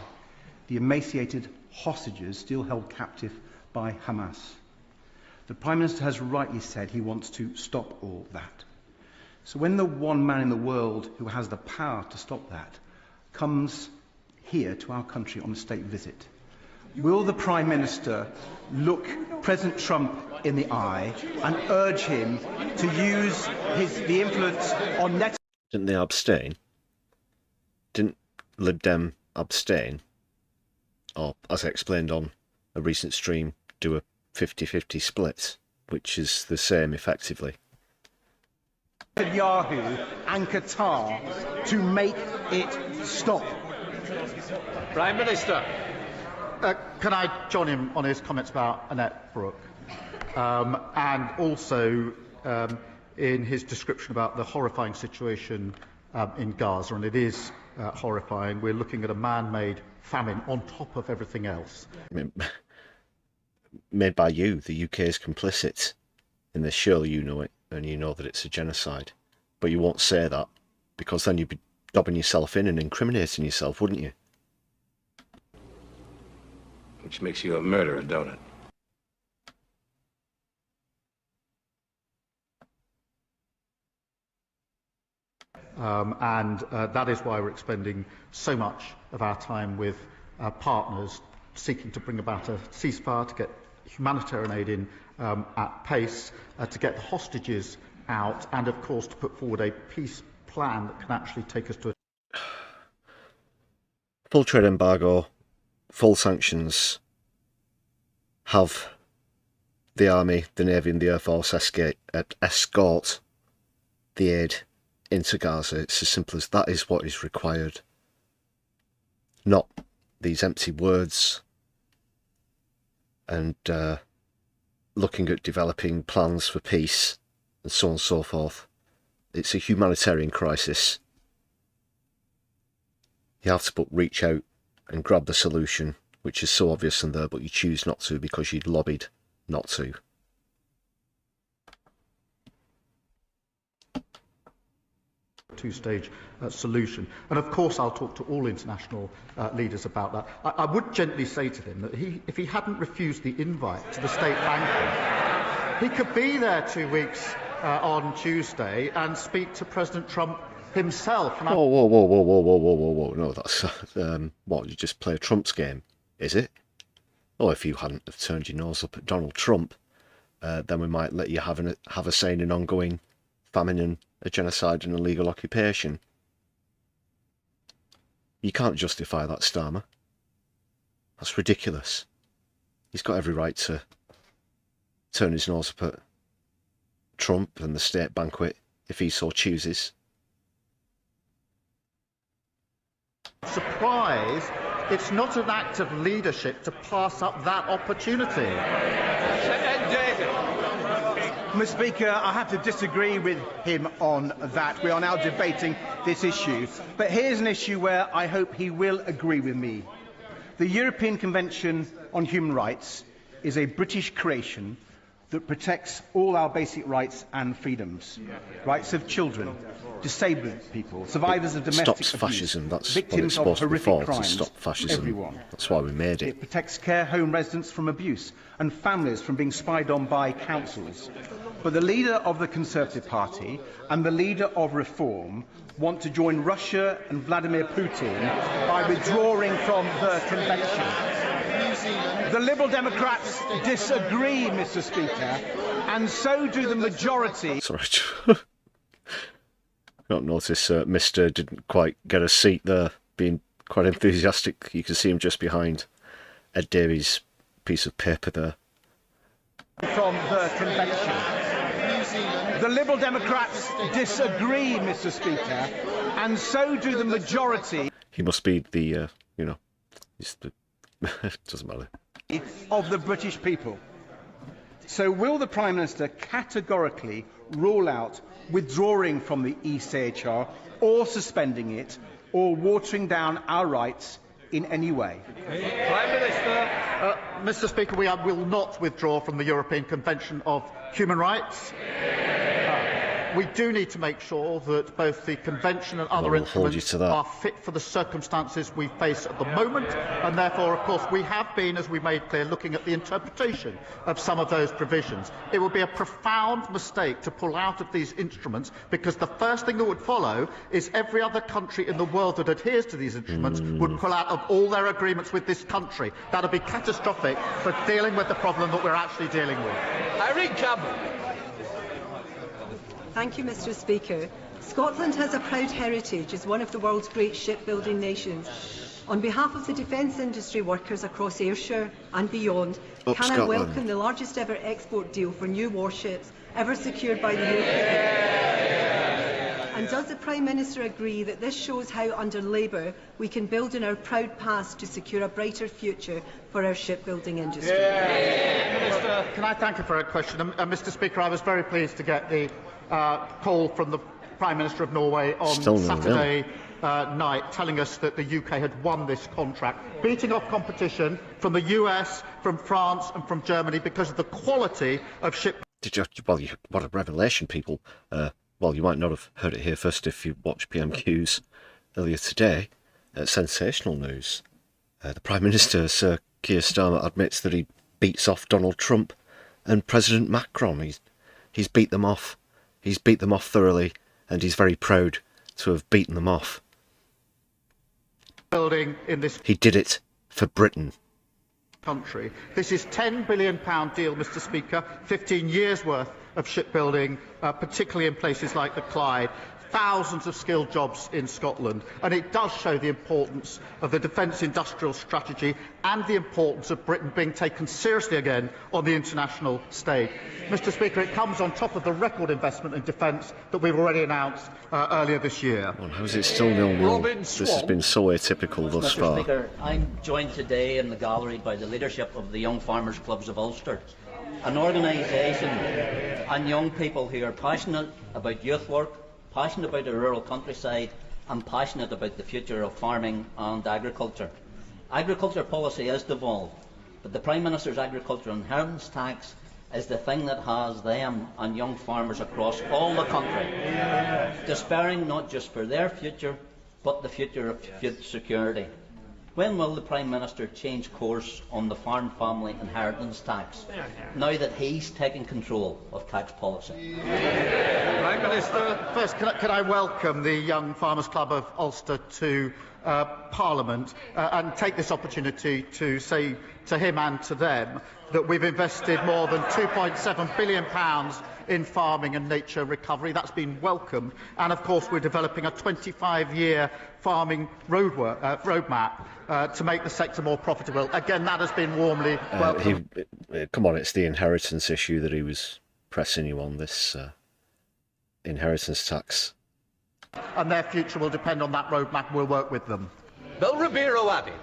The emaciated hostages still held captive by Hamas. The Prime Minister has rightly said he wants to stop all that. So when the one man in the world who has the power to stop that comes here to our country on a state visit, will the Prime Minister look President Trump in the eye and urge him to use the influence on net... Didn't they abstain? Didn't Lib Dem abstain? Or, as I explained on a recent stream, do a 50-50 split, which is the same effectively. Yahoo and Qatar to make it stop. Prime Minister. Can I join him on his comments about Annette Brooke? And also in his description about the horrifying situation in Gaza, and it is horrifying. We're looking at a man-made famine on top of everything else. I mean, made by you, the UK is complicit in this. Surely you know it, and you know that it's a genocide. But you won't say that, because then you'd be dobbing yourself in and incriminating yourself, wouldn't you? Which makes you a murderer, don't it? And that is why we're expending so much of our time with partners seeking to bring about a ceasefire, to get humanitarian aid in at pace, to get the hostages out, and of course to put forward a peace plan that can actually take us to a full trade embargo, full sanctions, have the Army, the Navy and the Air Force escort the aid into Gaza. It's as simple as that is what is required. Not these empty words and looking at developing plans for peace and so on and so forth. It's a humanitarian crisis. You have to reach out and grab the solution, which is so obvious in there, but you choose not to because you'd lobbied not to. Two-stage solution. And of course I'll talk to all international leaders about that. I would gently say to him that if he hadn't refused the invite to the state banquet, he could be there 2 weeks on Tuesday and speak to President Trump himself. And Whoa. No, that's what, you just play a Trump's game, is it? Oh, if you hadn't have turned your nose up at Donald Trump, then we might let you have a say in an ongoing famine and a genocide and illegal occupation. You can't justify that, Starmer. That's ridiculous. He's got every right to turn his nose up at Trump and the state banquet if he so chooses. Surprise, it's not an act of leadership to pass up that opportunity. Mr. Speaker, I have to disagree with him on that. We are now debating this issue. But here's an issue where I hope he will agree with me. The European Convention on Human Rights is a British creation that protects all our basic rights and freedoms. Rights of children, disabled people, survivors of domestic abuse, fascism. That's victims what it's of supposed to be horrific for, crimes, to stop fascism. everyone. That's why we made it. It protects care home residents from abuse and families from being spied on by councils. But the leader of the Conservative Party and the leader of Reform want to join Russia and Vladimir Putin by withdrawing from the convention. The Liberal Democrats disagree, Mr. Speaker, and so do the majority. Sorry. Not notice Mr. didn't quite get a seat there, being quite enthusiastic. You can see him just behind Ed Davies' piece of paper there. From the convention. The Liberal Democrats disagree, Mr. Speaker, and so do the majority. He must be the, he's the... it doesn't matter. Of the British people. So will the Prime Minister categorically rule out withdrawing from the ECHR or suspending it or watering down our rights in any way? Prime Minister. Mr. Speaker, we will not withdraw from the European Convention of Human Rights. We do need to make sure that both the Convention and other instruments are fit for the circumstances we face at the moment, and therefore, of course, we have been, as we made clear, looking at the interpretation of some of those provisions. It would be a profound mistake to pull out of these instruments, because the first thing that would follow is every other country in the world that adheres to these instruments would pull out of all their agreements with this country. That would be catastrophic for dealing with the problem that we're actually dealing with. Irene Campbell. Thank you, Mr. Speaker. Scotland has a proud heritage as one of the world's great shipbuilding nations. On behalf of the defence industry workers across Ayrshire and beyond, I welcome the largest ever export deal for new warships ever secured by the UK. And does the Prime Minister agree that this shows how, under Labour, we can build on our proud past to secure a brighter future for our shipbuilding industry? Can I thank you for a question? Mr. Speaker, I was very pleased to get the call from the Prime Minister of Norway on Saturday night telling us that the UK had won this contract, beating off competition from the US, from France and from Germany because of the quality of ship... What a revelation, people. Well, you might not have heard it here first if you watched PMQs earlier today. Sensational news. The Prime Minister, Sir Keir Starmer, admits that he beats off Donald Trump and President Macron. He's beat them off. He's beat them off thoroughly, and he's very proud to have beaten them off. Building in this... He did it for Britain. Country. This is £10 billion deal, Mr. Speaker, 15 years' worth of shipbuilding, particularly in places like the Clyde. Thousands of skilled jobs in Scotland, and it does show the importance of the defence industrial strategy and the importance of Britain being taken seriously again on the international stage. Mr. Speaker, it comes on top of the record investment in defence that we've already announced earlier this year. Well, how is it still 0-0? This has been so atypical thus far. Mr. Speaker, I'm joined today in the gallery by the leadership of the Young Farmers Clubs of Ulster, an organisation and young people who are passionate about youth work, passionate about the rural countryside and passionate about the future of farming and agriculture. Agriculture policy is devolved, but the Prime Minister's agriculture inheritance tax is the thing that has them and young farmers across all the country despairing not just for their future but the future of food security. When will the Prime Minister change course on the farm family inheritance tax, now that he's taking control of tax policy? Prime Minister. First, can I welcome the Young Farmers Club of Ulster to Parliament and take this opportunity to say to him and to them that we've invested more than £2.7 billion in farming and nature recovery. That's been welcomed. And, of course, we're developing a 25-year farming roadmap to make the sector more profitable. Again, that has been warmly welcomed. Come on, it's the inheritance issue that he was pressing you on, this inheritance tax. And their future will depend on that roadmap. We'll work with them. Bill Ribeiro Abbey.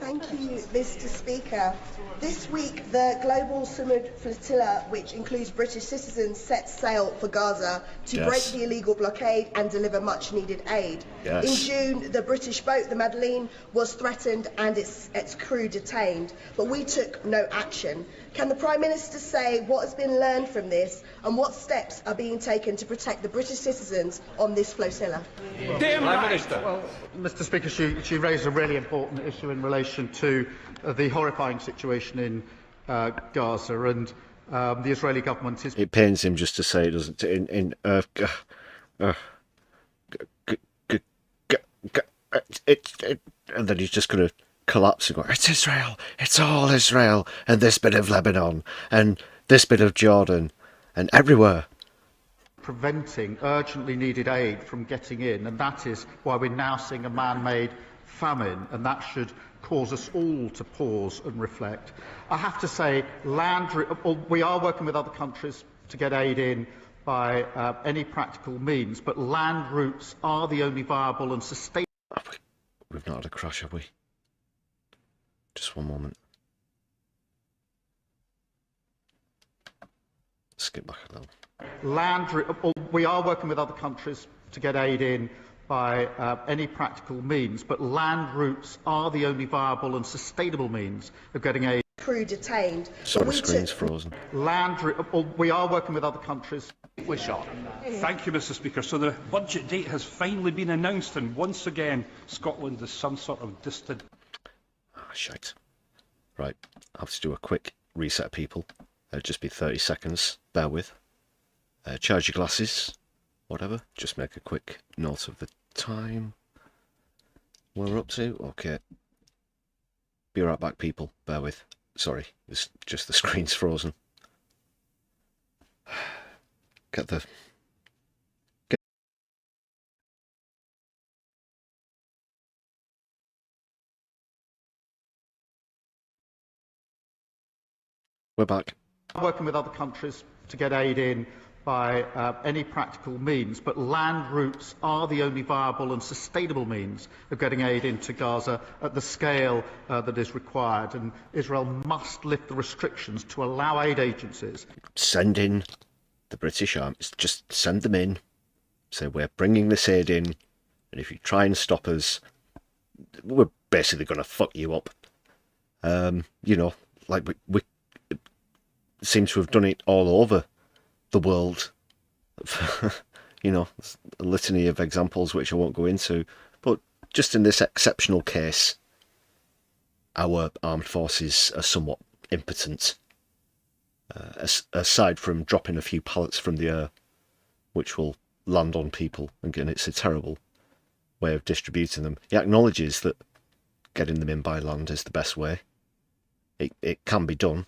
Thank you, Mr. Speaker. This week, the Global Sumud Flotilla, which includes British citizens, set sail for Gaza to break the illegal blockade and deliver much-needed aid. In June, the British boat, the Madeleine, was threatened and its crew detained, but we took no action. Can the Prime Minister say what has been learned from this and what steps are being taken to protect the British citizens on this flotilla? Prime Minister. Well, Mr. Speaker, she raised a really important issue in relation to the horrifying situation in Gaza, and the Israeli government is... It pains him just to say it doesn't... and then he's just going to collapse and go, it's Israel, it's all Israel, and this bit of Lebanon, and this bit of Jordan, and everywhere. Preventing urgently needed aid from getting in, and that is why we're now seeing a man-made famine, and that should cause us all to pause and reflect. I have to say, we are working with other countries to get aid in by any practical means, but land routes are the only viable and sustainable... We've not had a crash, have we? Just one moment. Skip back a little. We are working with other countries to get aid in by any practical means, but land routes are the only viable and sustainable means of getting aid. Crew detained. Sorry, the screen's frozen. We are working with other countries. Thank you, Mr. Speaker. So the budget date has finally been announced, and once again, Scotland is some sort of distant... Shite. Right, I have to do a quick reset, people. It'll just be 30 seconds. Bear with. Charge your glasses. Whatever. Just make a quick note of the time. Where we're up to. Okay. Be right back, people. Bear with. Sorry, it's just the screen's frozen. We're back. Working with other countries to get aid in by any practical means, but land routes are the only viable and sustainable means of getting aid into Gaza at the scale that is required, and Israel must lift the restrictions to allow aid agencies. Send in the British Army, just send them in, say we're bringing this aid in, and if you try and stop us, we're basically going to fuck you up. You know, like we seem to have done it all over the world. You know, a litany of examples which I won't go into, but just in this exceptional case, our armed forces are somewhat impotent. Aside from dropping a few pallets from the air, which will land on people, again, it's a terrible way of distributing them. He acknowledges that getting them in by land is the best way. It can be done.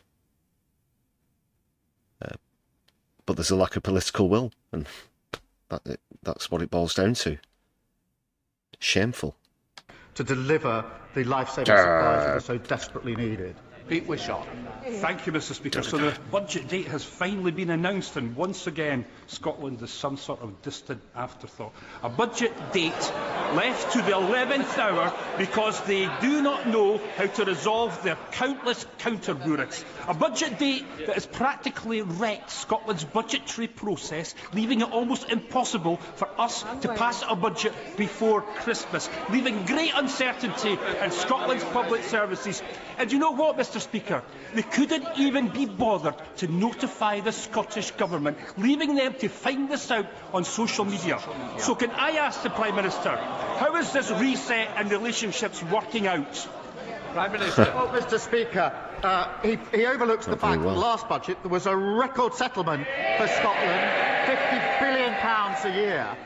But there's a lack of political will, and that's what it boils down to. Shameful. To deliver the life-saving supplies that are so desperately needed. Pete Wishart. Thank you, Mr. Speaker. So the budget date has finally been announced, and once again, Scotland is some sort of distant afterthought. A budget date left to the 11th hour because they do not know how to resolve their countless counter-bureaucrats. A budget date that has practically wrecked Scotland's budgetary process, leaving it almost impossible for us to pass a budget before Christmas, leaving great uncertainty in Scotland's public services. And you know what, Mr. Speaker? They couldn't even be bothered to notify the Scottish Government, leaving them to find this out on social media. So can I ask the Prime Minister, how is this reset in relationships working out? Prime Minister. Well, Mr. Speaker, he overlooks the fact that last budget there was a record settlement for Scotland, £50 billion a year.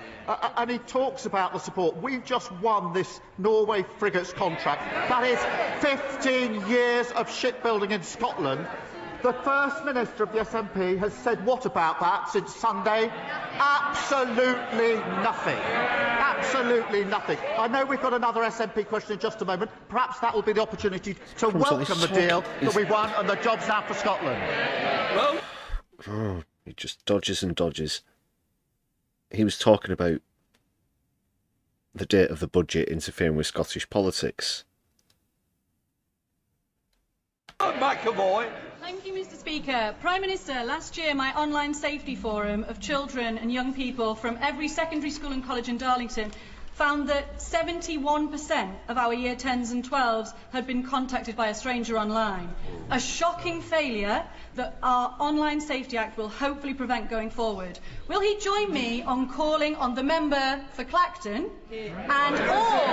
And he talks about the support. We've just won this Norway frigates contract. That is 15 years of shipbuilding in Scotland. The First Minister of the SNP has said what about that since Sunday? Absolutely nothing. Absolutely nothing. I know we've got another SNP question in just a moment. Perhaps that will be the opportunity to welcome the deal that we won and the jobs now for Scotland. Oh, he just dodges and dodges. He was talking about the date of the budget interfering with Scottish politics. McAvoy. Thank you, Mr. Speaker. Prime Minister, last year my online safety forum of children and young people from every secondary school and college in Darlington found that 71% of our Year 10s and 12s had been contacted by a stranger online. A shocking failure that our Online Safety Act will hopefully prevent going forward. Will he join me on calling on the member for Clacton and all...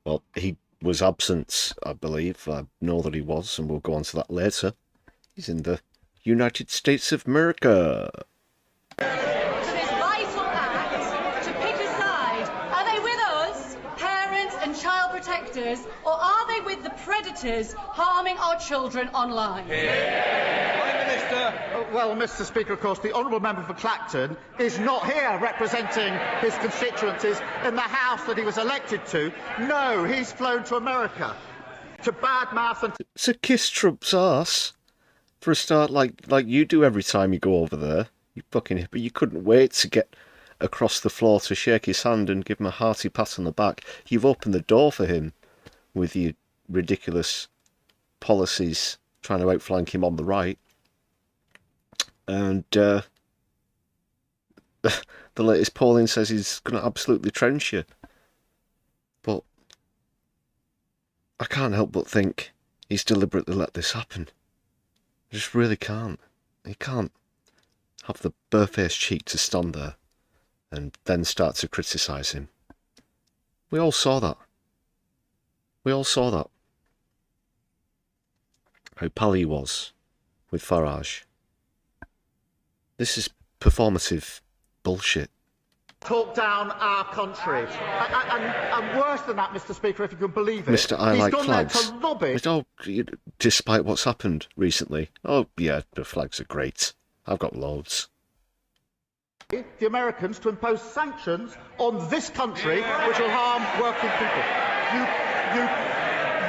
Well, he was absent, I believe. I know that he was, and we'll go on to that later. He's in the United States of America. Or are they with the predators harming our children online? Prime Minister. Well, Mr. Speaker, of course, the honourable member for Clacton is not here representing his constituencies in the house that he was elected to. No, he's flown to America to badmouth and to kiss Trump's arse for a start, like you do every time you go over there. You fucking, but you couldn't wait to get across the floor to shake his hand and give him a hearty pat on the back. You've opened the door for him with your ridiculous policies trying to outflank him on the right. And the latest polling says he's going to absolutely trounce you. But I can't help but think he's deliberately let this happen. I just really can't. He can't have the barefaced cheek to stand there and then start to criticise him. We all saw that. We all saw that. How pally he was with Farage. This is performative bullshit. talk down our country. And worse than that, Mr. Speaker, if you can believe it, Mr. I he's like gone flags. there to lobby. Oh, despite what's happened recently. Oh, yeah, the flags are great. I've got loads. The Americans to impose sanctions on this country which will harm working people.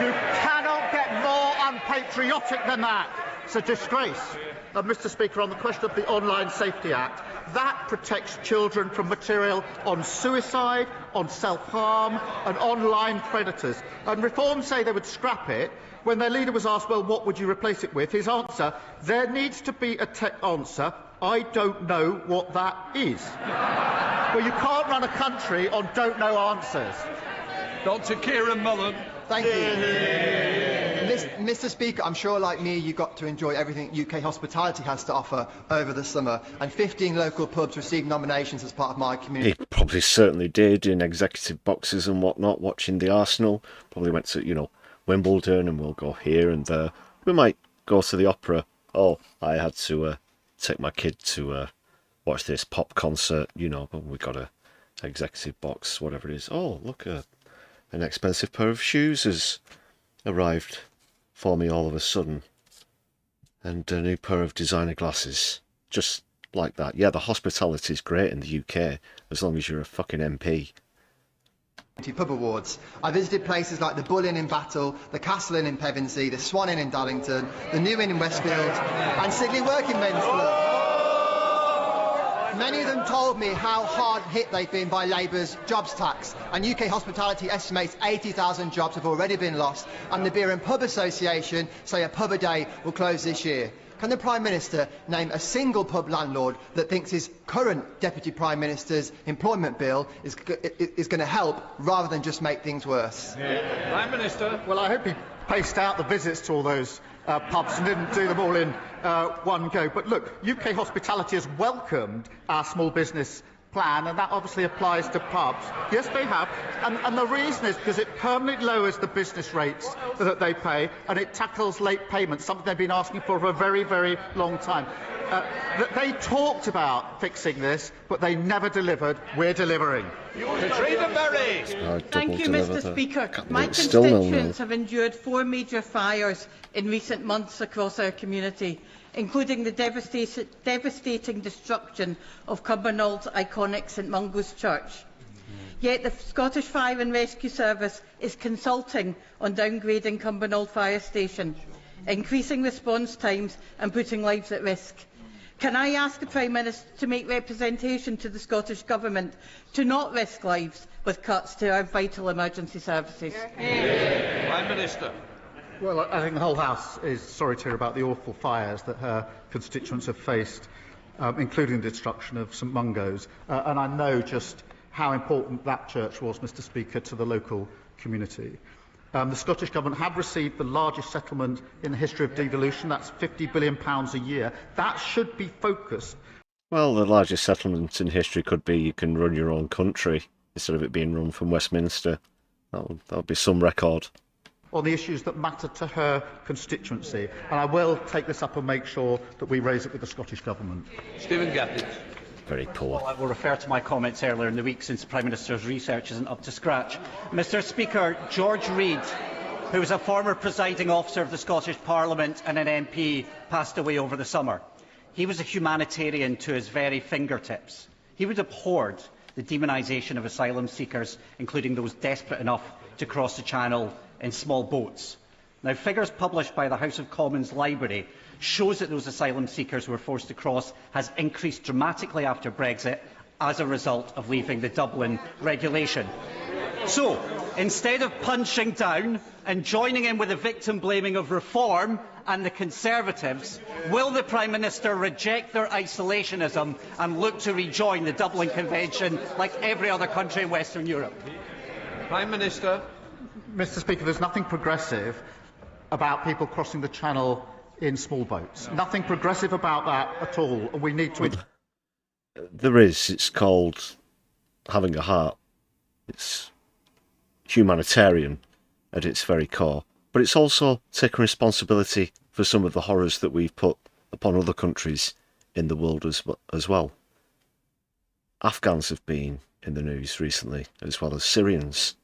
You cannot get more unpatriotic than that. It's a disgrace. Mr. Speaker, on the question of the Online Safety Act, that protects children from material on suicide, on self-harm and online predators. And reforms say they would scrap it. When their leader was asked, well, what would you replace it with? His answer, there needs to be a tech answer. I don't know what that is. Well, you can't run a country on don't know answers. Dr. Kieran Mullen. Thank you. Mr. Speaker, I'm sure, like me, you got to enjoy everything UK hospitality has to offer over the summer, and 15 local pubs received nominations as part of my community. He probably certainly did, in executive boxes and whatnot, watching the Arsenal. Probably went to, Wimbledon, and we'll go here and there. We might go to the opera. Oh, I had to take my kid to watch this pop concert, but we got a executive box, whatever it is. Oh, look, a An expensive pair of shoes has arrived for me all of a sudden. And a new pair of designer glasses. Just like that. Yeah, the hospitality is great in the UK, as long as you're a fucking MP. Pub awards. I visited places like the Bull Inn in Battle, the Castle Inn in Pevensey, the Swan Inn in Darlington, the New Inn in Westfield, and Sidley Working Men's Club. Many of them told me how hard hit they've been by Labour's jobs tax, and UK Hospitality estimates 80,000 jobs have already been lost, and the Beer and Pub Association say a pub a day will close this year. Can the Prime Minister name a single pub landlord that thinks his current Deputy Prime Minister's employment bill is going to help rather than just make things worse? Yeah. Prime Minister. Well, I hope he paced out the visits to all those pubs and didn't do them all in one go. But look, UK Hospitality has welcomed our small business plan, and that obviously applies to pubs. Yes, they have. And the reason is because it permanently lowers the business rates that they pay, and it tackles late payments, something they've been asking for a very, very long time. They talked about fixing this, but they never delivered. We're delivering. Katrina Berry. Thank you, Mr. Speaker. My constituents have endured 4 major fires in recent months across our community, including the devastating destruction of Cumbernauld iconic St Mungo's Church. Yet the Scottish Fire and Rescue Service is consulting on downgrading Cumbernauld Fire Station, increasing response times and putting lives at risk. Can I ask the Prime Minister to make representation to the Scottish Government to not risk lives with cuts to our vital emergency services? Prime Minister. Well, I think the whole House is sorry to hear about the awful fires that her constituents have faced, including the destruction of St Mungo's. And I know just how important that church was, Mr. Speaker, to the local community. The Scottish Government have received the largest settlement in the history of devolution. That's £50 billion a year. That should be focused. Well, the largest settlement in history could be you can run your own country instead of it being run from Westminster. That'll be some record. On the issues that matter to her constituency. And I will take this up and make sure that we raise it with the Scottish Government. Stephen Gaffney. Very poor. Well, I will refer to my comments earlier in the week since the Prime Minister's research isn't up to scratch. Mr. Speaker, George Reid, who was a former presiding officer of the Scottish Parliament and an MP, passed away over the summer. He was a humanitarian to his very fingertips. He would abhorred the demonisation of asylum seekers, including those desperate enough to cross the Channel in small boats. Now, figures published by the House of Commons Library shows that those asylum seekers who were forced to cross has increased dramatically after Brexit as a result of leaving the Dublin regulation. So, instead of punching down and joining in with the victim blaming of Reform and the Conservatives, will the Prime Minister reject their isolationism and look to rejoin the Dublin Convention like every other country in Western Europe? Prime Minister. Mr. Speaker, there's nothing progressive about people crossing the Channel in small boats. Nothing progressive about that at all. We need to... There is. It's called having a heart. It's humanitarian at its very core. But it's also taking responsibility for some of the horrors that we've put upon other countries in the world as well. Afghans have been in the news recently, as well as Syrians.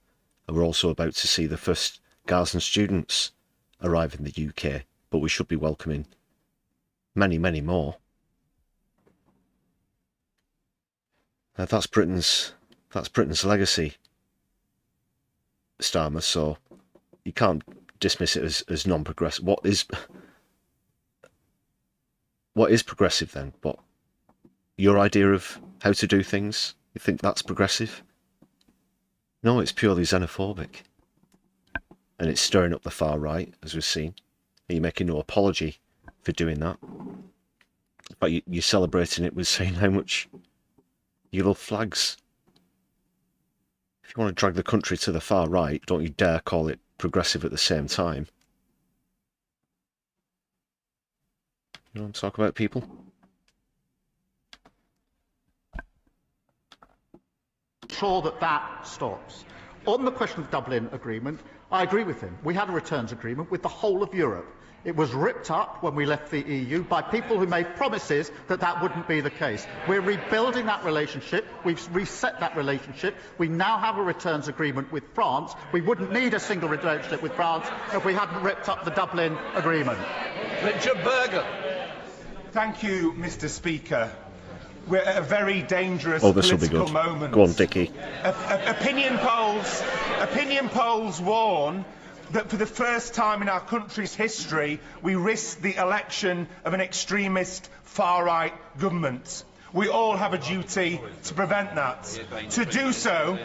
And we're also about to see the first Gazan students arrive in the UK. But we should be welcoming many, many more. That's Britain's legacy, Starmer. So you can't dismiss it as non-progressive. What is progressive then? What your idea of how to do things? You think that's progressive? No, it's purely xenophobic, and it's stirring up the far right, as we've seen. You're making no apology for doing that. But you're celebrating it with saying how much you love flags. If you want to drag the country to the far right, don't you dare call it progressive at the same time. You want to talk about people? Sure that stops. On the question of the Dublin Agreement, I agree with him. We had a returns agreement with the whole of Europe. It was ripped up when we left the EU by people who made promises that that wouldn't be the case. We're rebuilding that relationship. We've reset that relationship. We now have a returns agreement with France. We wouldn't need a single relationship with France if we hadn't ripped up the Dublin Agreement. Richard Berger. Thank you, Mr. Speaker. We're at a very dangerous Oh, this will be political good. moment. Go on, Dickie. Opinion polls warn that for the first time in our country's history, we risk the election of an extremist far-right government. We all have a duty to prevent that. To do so,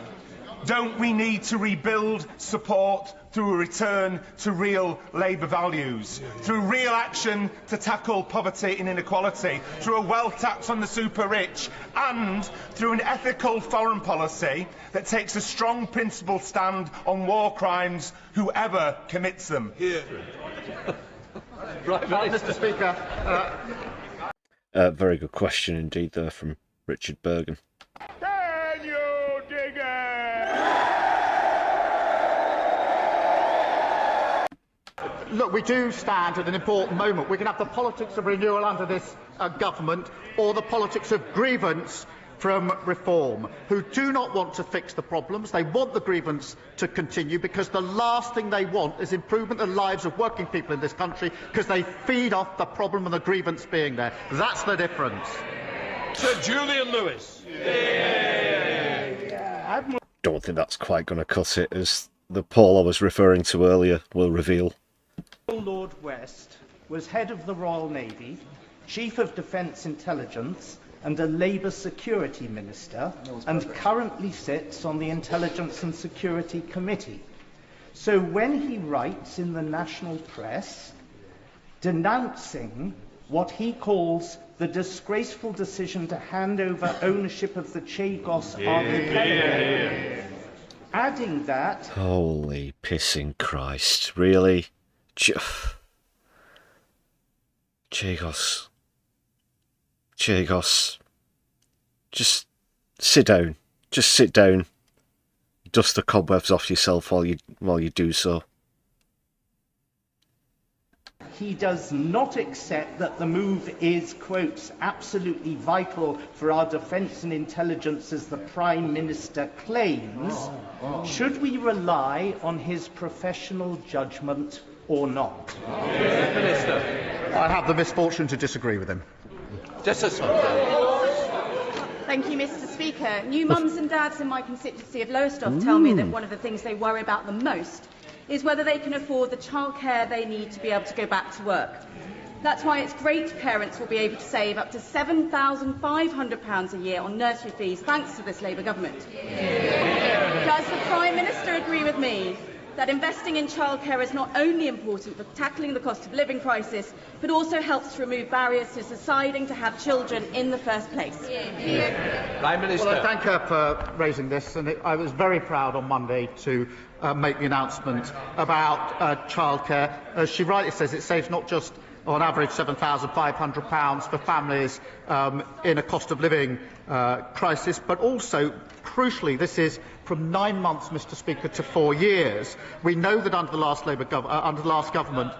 don't we need to rebuild support through a return to real Labour values, through real action to tackle poverty and inequality, through a wealth tax on the super-rich, and through an ethical foreign policy that takes a strong principled stand on war crimes, whoever commits them? Right, Mr. Speaker. Very good question indeed there from Richard Bergen. Can you dig it? Look, we do stand at an important moment. We can have the politics of renewal under this government, or the politics of grievance from reform, who do not want to fix the problems. They want the grievance to continue because the last thing they want is improvement in the lives of working people in this country, because they feed off the problem and the grievance being there. That's the difference. Sir Julian Lewis. Don't think that's quite going to cut it, as the poll I was referring to earlier will reveal. Lord West was head of the Royal Navy, Chief of Defence Intelligence and a Labour Security Minister, and currently sits on the Intelligence and Security Committee. So when he writes in the national press denouncing what he calls the disgraceful decision to hand over ownership of the Chagos archipelago, adding that... Holy pissing Christ, really? Chagos. Just sit down. Just sit down. Dust the cobwebs off yourself while you do so. He does not accept that the move is, quotes, absolutely vital for our defence and intelligence, as the Prime Minister claims. Should we rely on his professional judgment or not? Minister. I have the misfortune to disagree with him. Thank you, Mr. Speaker. New mums and dads in my constituency of Lowestoft tell me that one of the things they worry about the most is whether they can afford the childcare they need to be able to go back to work. That's why it's great parents will be able to save up to £7,500 a year on nursery fees thanks to this Labour government. Does the Prime Minister agree with me that investing in childcare is not only important for tackling the cost of living crisis, but also helps to remove barriers to deciding to have children in the first place? Prime Minister. Well, I thank her for raising this, and I was very proud on Monday to make the announcement about childcare. As she rightly says, it saves not just on average £7,500 for families in a cost of living crisis, but also, crucially, this is from 9 months, Mr. Speaker, to 4 years. We know that under the last government,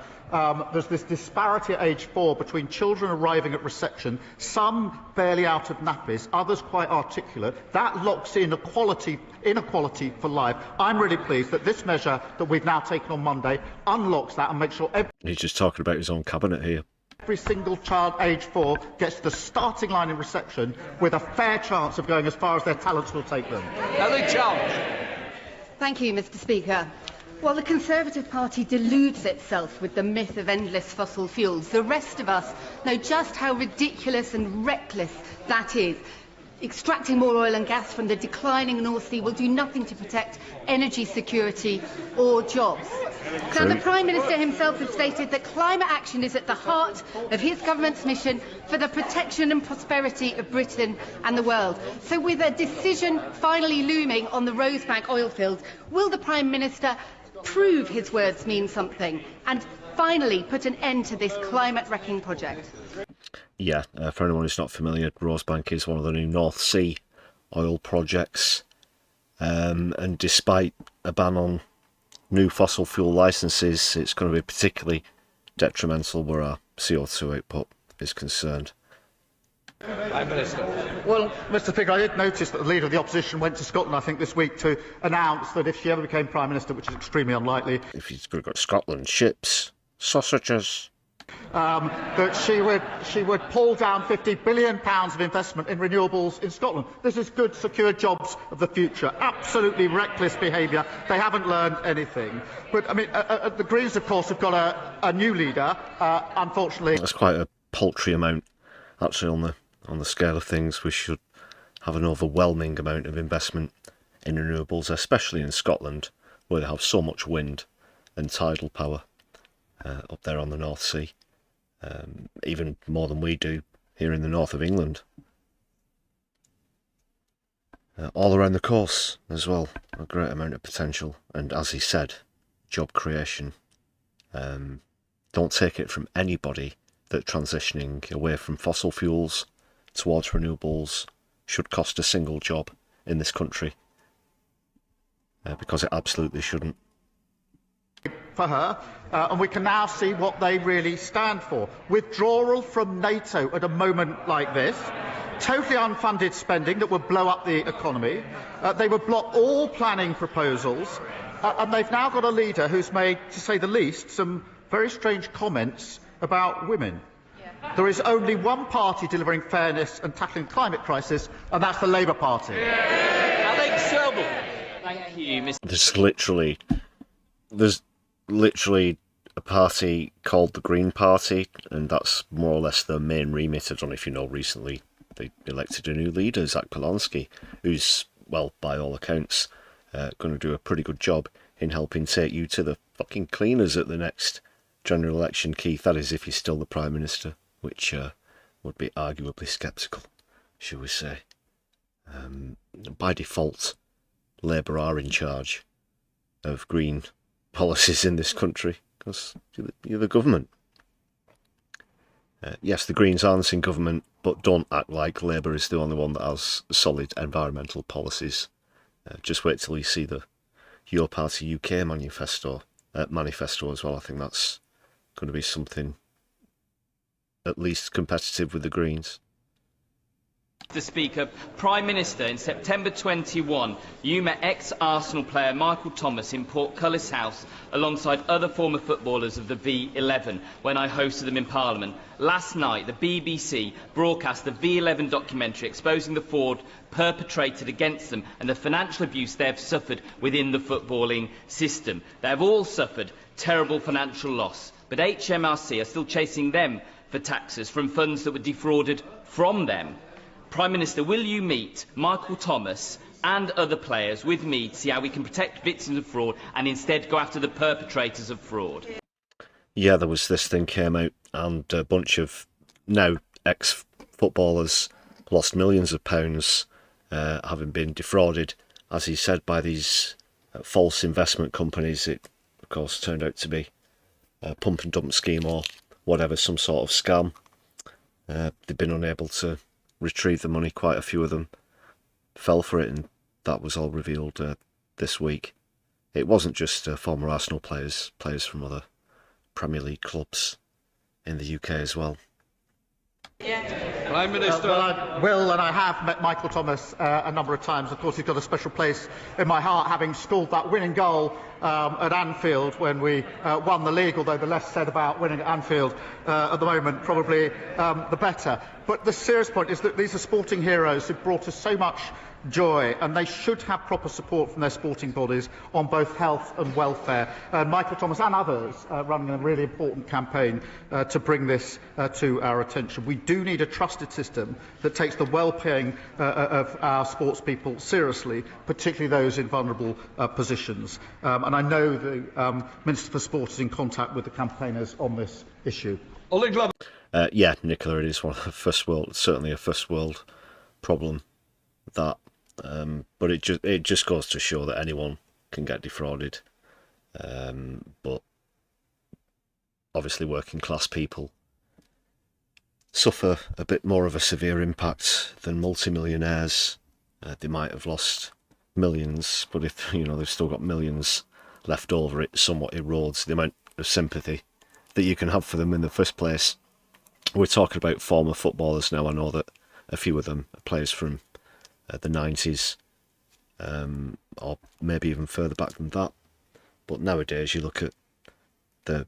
there's this disparity at age 4 between children arriving at reception, some barely out of nappies, others quite articulate. That locks in inequality for life. I'm really pleased that this measure that we've now taken on Monday unlocks that and makes sure He's just talking about his own cabinet here. every single child aged 4 gets the starting line in reception with a fair chance of going as far as their talents will take them. Ellie Challenge. Thank you, Mr. Speaker. While the Conservative Party deludes itself with the myth of endless fossil fuels, the rest of us know just how ridiculous and reckless that is. Extracting more oil and gas from the declining North Sea will do nothing to protect energy security or jobs. Now, the Prime Minister himself has stated that climate action is at the heart of his government's mission for the protection and prosperity of Britain and the world. So with a decision finally looming on the Rosebank oil fields, will the Prime Minister prove his words mean something and finally put an end to this climate-wrecking project? Yeah, for anyone who's not familiar, Rosebank is one of the new North Sea oil projects. and despite a ban on new fossil fuel licences, it's going to be particularly detrimental where our CO2 output is concerned. Prime Minister. Well, Mr. Speaker, I did notice that the Leader of the Opposition went to Scotland, I think, this week to announce that if she ever became Prime Minister, which is extremely unlikely, if he's going to go to Scotland, ships, sausages, that she would pull down £50 billion of investment in renewables in Scotland. This is good, secure jobs of the future. Absolutely reckless behaviour. They haven't learned anything. But I mean, the Greens, of course, have got a new leader. Unfortunately, that's quite a paltry amount. Actually, on the scale of things, we should have an overwhelming amount of investment in renewables, especially in Scotland, where they have so much wind and tidal power up there on the North Sea. Even more than we do here in the north of England. All around the course as well, a great amount of potential, and as he said, job creation. Don't take it from anybody that transitioning away from fossil fuels towards renewables should cost a single job in this country, because it absolutely shouldn't. For her, and we can now see what they really stand for. Withdrawal from NATO at a moment like this, totally unfunded spending that would blow up the economy. They would block all planning proposals, and they've now got a leader who's made, to say the least, some very strange comments about women. There is only one party delivering fairness and tackling the climate crisis, and that's the Labour Party. Alex Selby. Thank you, Mr. There's literally a party called the Green Party, and that's more or less their main remit. I don't know if you know, recently they elected a new leader, Zach Polanski, who's, well, by all accounts, going to do a pretty good job in helping take you to the fucking cleaners at the next general election, Keith. That is, if he's still the Prime Minister, which would be arguably sceptical, shall we say. By default, Labour are in charge of green policies in this country, because you're the government. Yes, the Greens aren't in government, but don't act like Labour is the only one that has solid environmental policies. Just wait till you see the Your Party UK manifesto as well. I think that's going to be something at least competitive with the Greens. Mr. Speaker, Prime Minister, in September 21, you met ex-Arsenal player Michael Thomas in Portcullis House alongside other former footballers of the V11 when I hosted them in Parliament. Last night, the BBC broadcast the V11 documentary exposing the fraud perpetrated against them and the financial abuse they have suffered within the footballing system. They have all suffered terrible financial loss, but HMRC are still chasing them for taxes from funds that were defrauded from them. Prime Minister, will you meet Michael Thomas and other players with me to see how we can protect victims of fraud and instead go after the perpetrators of fraud? Yeah, there was this thing came out, and a bunch of now ex-footballers lost millions of pounds having been defrauded, as he said, by these false investment companies. It, of course, turned out to be a pump and dump scheme or whatever, some sort of scam. They've been unable to retrieve the money. Quite a few of them fell for it, and that was all revealed this week. It wasn't just former Arsenal players from other Premier League clubs in the UK as well. Prime Minister. I have met Michael Thomas a number of times. Of course, he's got a special place in my heart, having scored that winning goal at Anfield when we won the league, although the less said about winning at Anfield at the moment, probably the better. But the serious point is that these are sporting heroes who've brought us so much joy, and they should have proper support from their sporting bodies on both health and welfare. Michael Thomas and others running a really important campaign to bring this to our attention. We do need a trusted system that takes the well-being of our sports people seriously, particularly those in vulnerable positions. And I know the Minister for Sport is in contact with the campaigners on this issue. Yeah, Nicola, it is one of the first world, certainly a first world problem. That, but it just goes to show that anyone can get defrauded. But obviously, working class people suffer a bit more of a severe impact than multimillionaires. They might have lost millions, but if, you know, they've still got millions left over, it somewhat erodes the amount of sympathy that you can have for them in the first place. We're talking about former footballers now. I know that a few of them are players from the 90s, or maybe even further back than that. But nowadays you look at the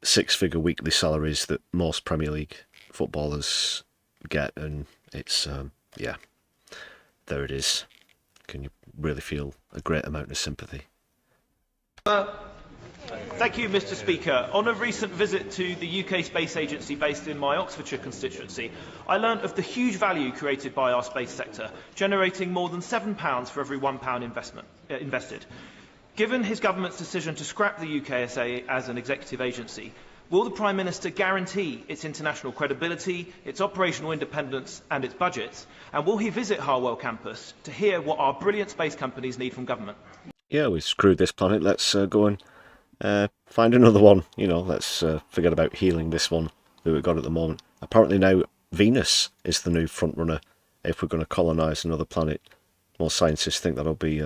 six-figure weekly salaries that most Premier League footballers get, and it's, yeah, there it is. Can you really feel a great amount of sympathy? Thank you, Mr. Speaker. On a recent visit to the UK Space Agency based in my Oxfordshire constituency, I learnt of the huge value created by our space sector, generating more than £7 for every £1 invested. Given his government's decision to scrap the UKSA as an executive agency, will the Prime Minister guarantee its international credibility, its operational independence and its budgets? And will he visit Harwell campus to hear what our brilliant space companies need from government? Yeah, we screwed this planet. Let's go and find another one. You know, let's forget about healing this one that we've got at the moment. Apparently now Venus is the new front runner if we're going to colonise another planet. Most scientists think that'll be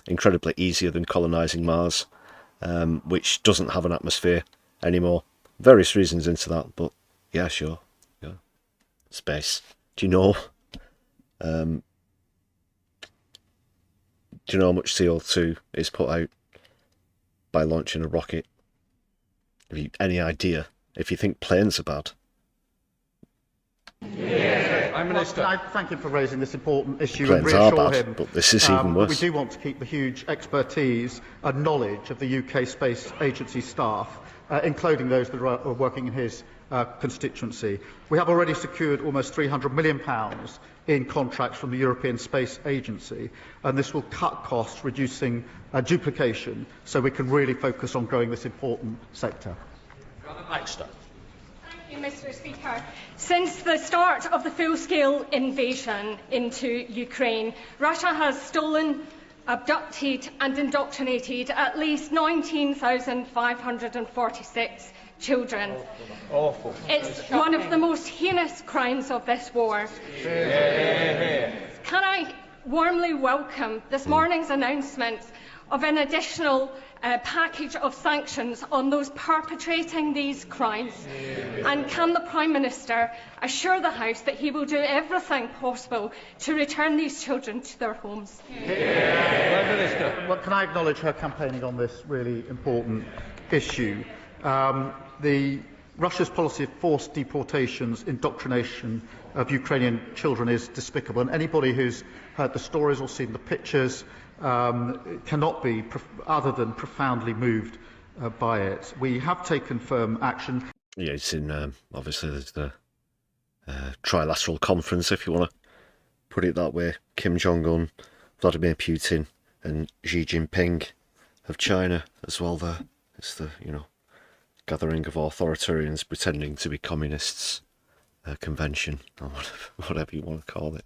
incredibly easier than colonising Mars, which doesn't have an atmosphere anymore. Various reasons into that, but yeah, sure. Yeah. Space. Do you know how much CO2 is put out by launching a rocket? Have you any idea? If you think planes are bad. Prime Minister. I thank him for raising this important issue and Planes are reassure bad, him. but this is even worse. We do want to keep the huge expertise and knowledge of the UK Space Agency staff, including those that are working in his constituency. We have already secured almost £300 million in contracts from the European Space Agency, and this will cut costs, reducing duplication, so we can really focus on growing this important sector. Mr. Speaker, since the start of the full-scale invasion into Ukraine, Russia has stolen, abducted and indoctrinated at least 19,546 children. Awful. It's one of the most heinous crimes of this war. Can I warmly welcome this morning's announcement of an additional package of sanctions on those perpetrating these crimes? And can the Prime Minister assure the House that he will do everything possible to return these children to their homes? Prime Minister. Well, can I acknowledge her campaigning on this really important issue? Russia's policy of forced deportations, indoctrination of Ukrainian children is despicable, and anybody who's heard the stories or seen the pictures cannot be other than profoundly moved by it. We have taken firm action. Yeah, it's in, obviously, there's the trilateral conference, if you want to put it that way. Kim Jong-un, Vladimir Putin and Xi Jinping of China as well there. It's the, gathering of authoritarians pretending to be communists convention, or whatever you want to call it.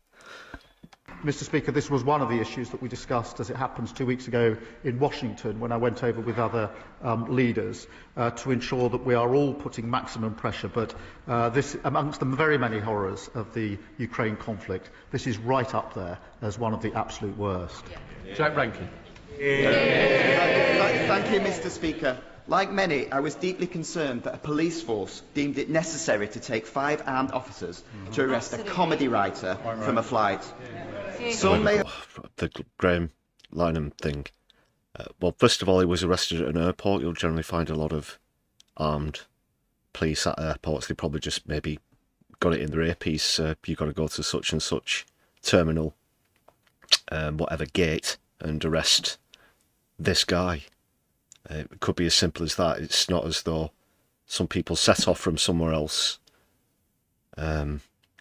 Mr. Speaker, this was one of the issues that we discussed, as it happens, 2 weeks ago in Washington, when I went over with other leaders to ensure that we are all putting maximum pressure. But this, amongst the very many horrors of the Ukraine conflict, this is right up there as one of the absolute worst. Jack Rankin. Thank you, Mr. Speaker. Like many, I was deeply concerned that a police force deemed it necessary to take 5 armed officers to arrest a comedy writer from a flight. Some may... The Graham Lynham thing. Well, first of all, he was arrested at an airport. You'll generally find a lot of armed police at airports. They probably just maybe got it in their earpiece. You've got to go to such and such terminal, whatever gate, and arrest this guy. It could be as simple as that. It's not as though some people set off from somewhere else,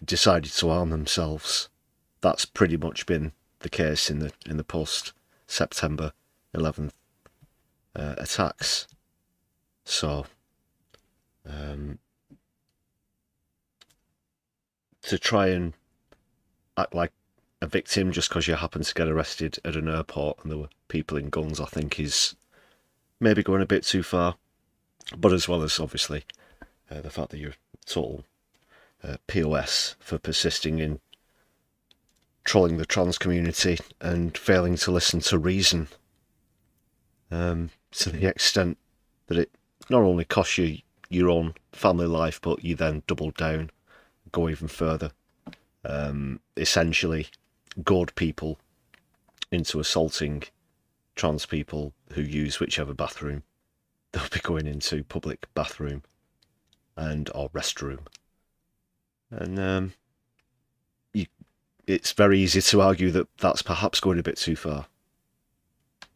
decided to arm themselves. That's pretty much been the case in the post-September 11th attacks. So, to try and act like a victim just because you happen to get arrested at an airport and there were people in guns, I think is maybe going a bit too far. But as well as, obviously, the fact that you're total POS for persisting in trolling the trans community and failing to listen to reason, to the extent that it not only costs you your own family life, but you then double down, go even further, essentially goad people into assaulting trans people who use whichever bathroom they'll be going into, public bathroom and or restroom. And it's very easy to argue that that's perhaps going a bit too far.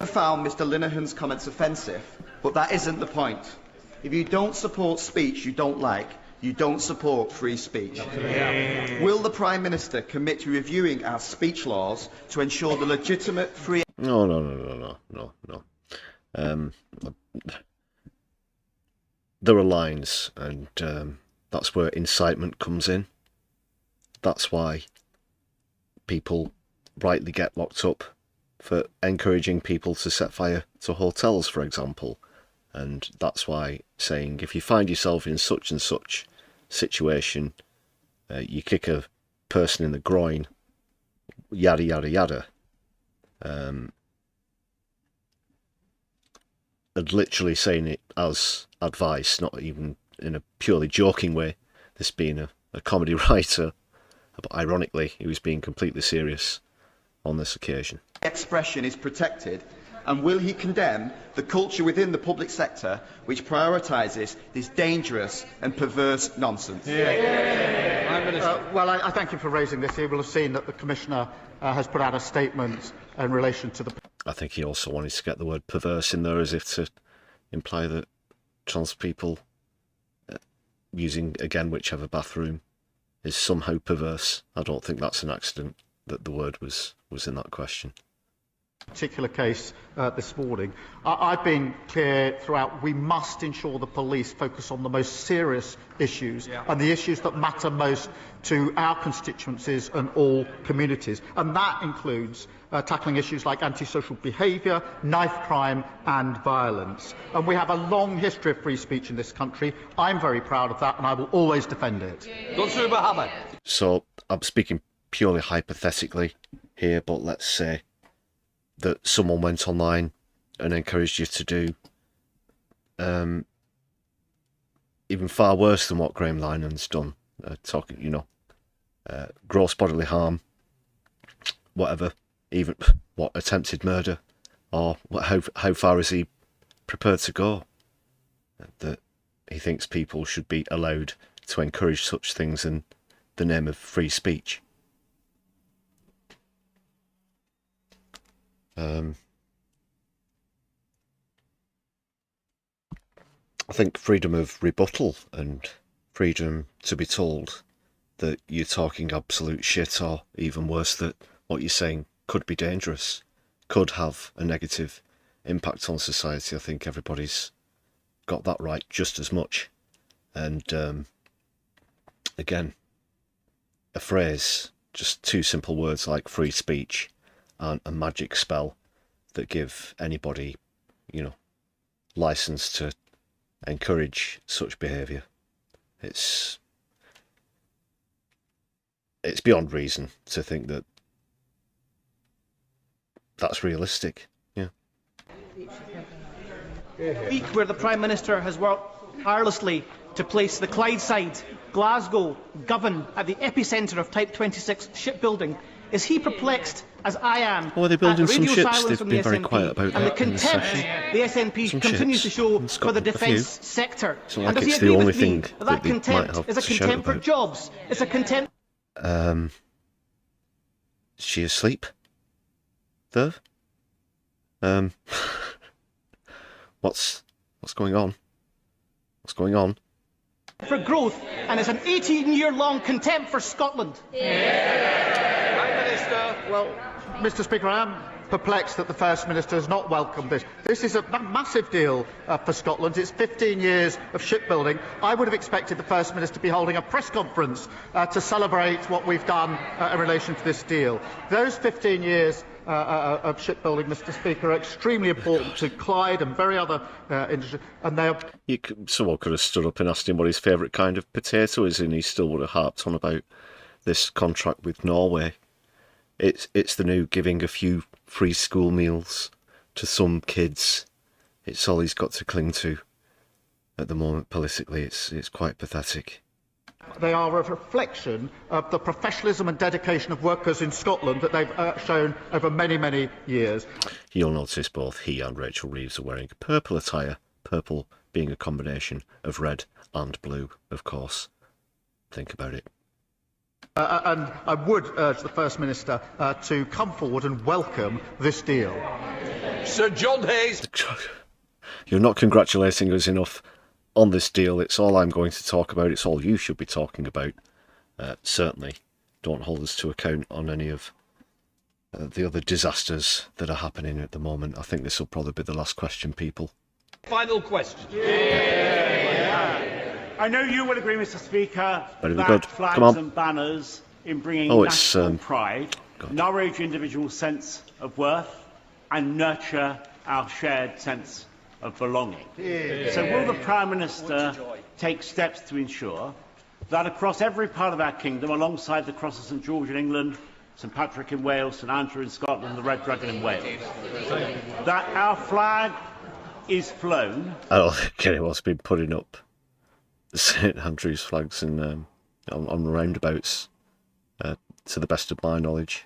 I found Mr Linehan's comments offensive, but that isn't the point. If you don't support speech you don't like, you don't support free speech. Yeah. Will the Prime Minister commit to reviewing our speech laws to ensure the legitimate free... No. There are lines, and that's where incitement comes in. That's why people rightly get locked up for encouraging people to set fire to hotels, for example. And that's why saying, if you find yourself in such and such situation, you kick a person in the groin, yada yada yada. And literally saying it as advice, not even in a purely joking way, this being a comedy writer, but ironically he was being completely serious on this occasion. Expression is protected, and will he condemn the culture within the public sector which prioritises this dangerous and perverse nonsense? Well, I thank you for raising this. You will have seen that the Commissioner has put out a statement in relation to the... I think he also wanted to get the word perverse in there as if to imply that trans people using, again, whichever bathroom is somehow perverse. I don't think that's an accident that the word was in that question. Particular case this morning, I've been clear throughout, we must ensure the police focus on the most serious issues and the issues that matter most to our constituencies and all communities, and that includes tackling issues like antisocial behaviour, knife crime and violence. And we have a long history of free speech in this country. I'm very proud of that and I will always defend it. So I'm speaking purely hypothetically here, but let's say that someone went online and encouraged you to do even far worse than what Graham Linen's done, gross bodily harm, whatever, even what, attempted murder, or how far is he prepared to go? That he thinks people should be allowed to encourage such things in the name of free speech. I think freedom of rebuttal and freedom to be told that you're talking absolute shit, or even worse, that what you're saying could be dangerous, could have a negative impact on society. I think everybody's got that right just as much. And again, a phrase, just two simple words like free speech, and a magic spell that give anybody, license to encourage such behaviour. It's beyond reason to think that that's realistic. Yeah. Week where the Prime Minister has worked tirelessly to place the Clydeside, Glasgow, Govan at the epicentre of Type 26 shipbuilding. Is he perplexed, as I am, they're building at the some radio ships? silence They've from been the very SNP quiet about and the that in this contempt session. the SNP Some continues to ships show in for the Scotland, a few. defence sector? So like And does he it's agree the only with me thing that that they might contempt have is a to shout contempt for about. jobs? It's a contempt... Is she asleep? There? What's going on? What's going on? for growth, and it's an 18-year-long contempt for Scotland. Prime Minister. Well, Mr. Speaker, I am perplexed that the First Minister has not welcomed this. This is a massive deal for Scotland. It's 15 years of shipbuilding. I would have expected the First Minister to be holding a press conference to celebrate what we've done in relation to this deal. Those 15 years of shipbuilding, Mr. Speaker, are extremely important to Clyde and very other industries. And they are... Someone could have stood up and asked him what his favourite kind of potato is, and he still would have harped on about this contract with Norway. It's the new giving a few free school meals to some kids. It's all he's got to cling to at the moment politically. It's quite pathetic. They are a reflection of the professionalism and dedication of workers in Scotland that they've shown over many, many years. You'll notice both he and Rachel Reeves are wearing purple attire, purple being a combination of red and blue, of course. Think about it. And I would urge the First Minister to come forward and welcome this deal. Sir John Hayes! You're not congratulating us enough on this deal. It's all I'm going to talk about. It's all you should be talking about. Certainly don't hold us to account on any of the other disasters that are happening at the moment. I think this will probably be the last question, people. Final question. I know you will agree, Mr. Speaker, Very that good. flags Come on. and banners in bringing Oh, it's, national pride God. nourish individual sense of worth and nurture our shared sense of belonging. So will the Prime Minister take steps to ensure that across every part of our kingdom, alongside the Cross of St George in England, St Patrick in Wales, St Andrew in Scotland, the Red Dragon in Wales, that our flag is flown? I don't think anyone's been putting up St Andrew's flags in, on roundabouts, to the best of my knowledge.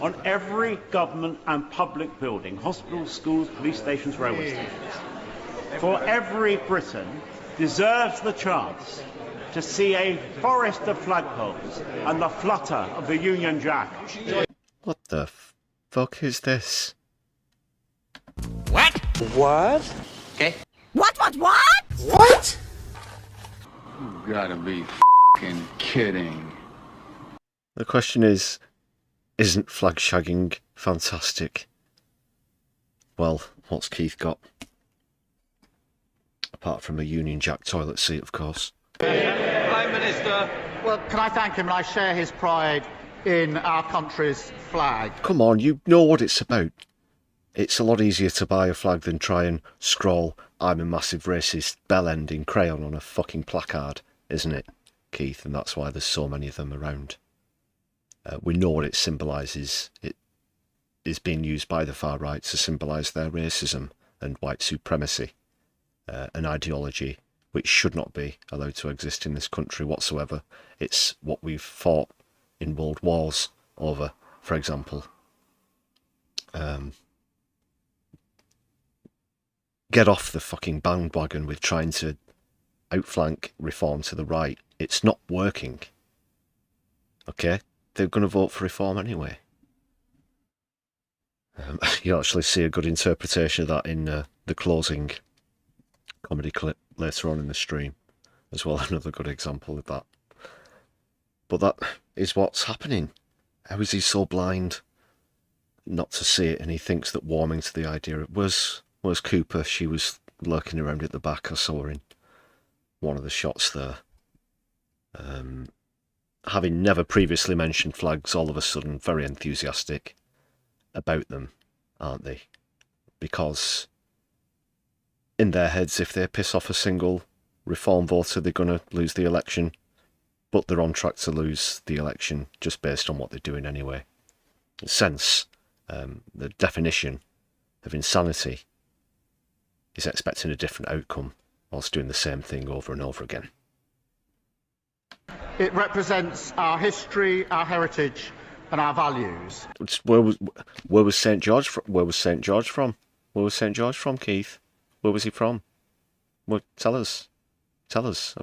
On every government and public building, hospitals, schools, police stations, railway stations. For every Briton deserves the chance to see a forest of flagpoles and the flutter of the Union Jack. What the fuck is this? What? What? Okay. What? What? You gotta be f***ing kidding. The question is, isn't flag shagging fantastic? Well, what's Keith got? Apart from a Union Jack toilet seat, of course. Prime Minister. Well, can I thank him? And I share his pride in our country's flag. Come on, you know what it's about. It's a lot easier to buy a flag than try and scroll "I'm a massive racist" bell end in crayon on a fucking placard, isn't it, Keith? And that's why there's so many of them around. We know what it symbolises. It is being used by the far right to symbolise their racism and white supremacy, an ideology which should not be allowed to exist in this country whatsoever. It's what we've fought in world wars over, for example. Get off the fucking bandwagon with trying to outflank reform to the right. It's not working. Okay? They're going to vote for reform anyway. You'll actually see a good interpretation of that in the closing comedy clip later on in the stream as well. Another good example of that. But that is what's happening. How is he so blind not to see it? And he thinks that warming to the idea was Cooper. She was lurking around at the back. I saw her in one of the shots there. Having never previously mentioned flags, all of a sudden very enthusiastic about them, aren't they? Because in their heads, if they piss off a single reform voter, they're going to lose the election, but they're on track to lose the election just based on what they're doing anyway. In a sense, the definition of insanity is expecting a different outcome whilst doing the same thing over and over again. It represents our history, our heritage, and our values. Where was St George from? Where was St George from? Where was St George from, Keith? Where was he from? Well, tell us. Tell us.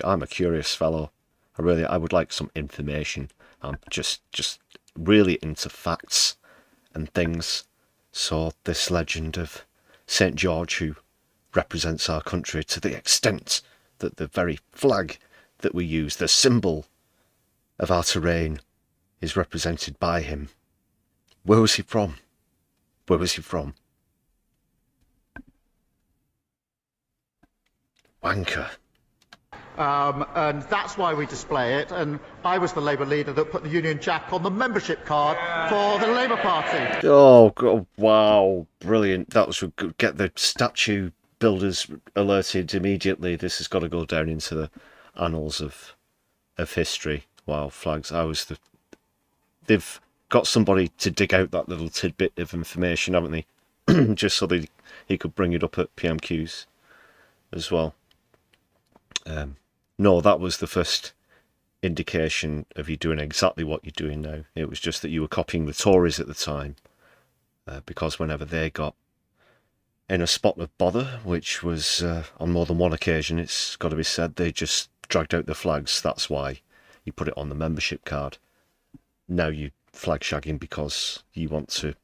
I'm a curious fellow. I would like some information. I'm just really into facts and things. So this legend of St George, who represents our country to the extent that the very flag that we use, the symbol of our terrain, is represented by him. Where was he from? Where was he from? Wanker. And that's why we display it. And I was the Labour leader that put the Union Jack on the membership card for the Labour Party. Oh, God, wow, brilliant. That was good. Get the statue builders alerted immediately. This has got to go down into the annals of history. Wow, flags. I was they've got somebody to dig out that little tidbit of information, haven't they? Just so that he could bring it up at PMQs as well. No, that was the first indication of you doing exactly what you're doing now. It was just that you were copying the Tories at the time, because whenever they got in a spot of bother, which was on more than one occasion, it's got to be said, they just dragged out the flags. That's why you put it on the membership card. Now you flag shagging because you want to,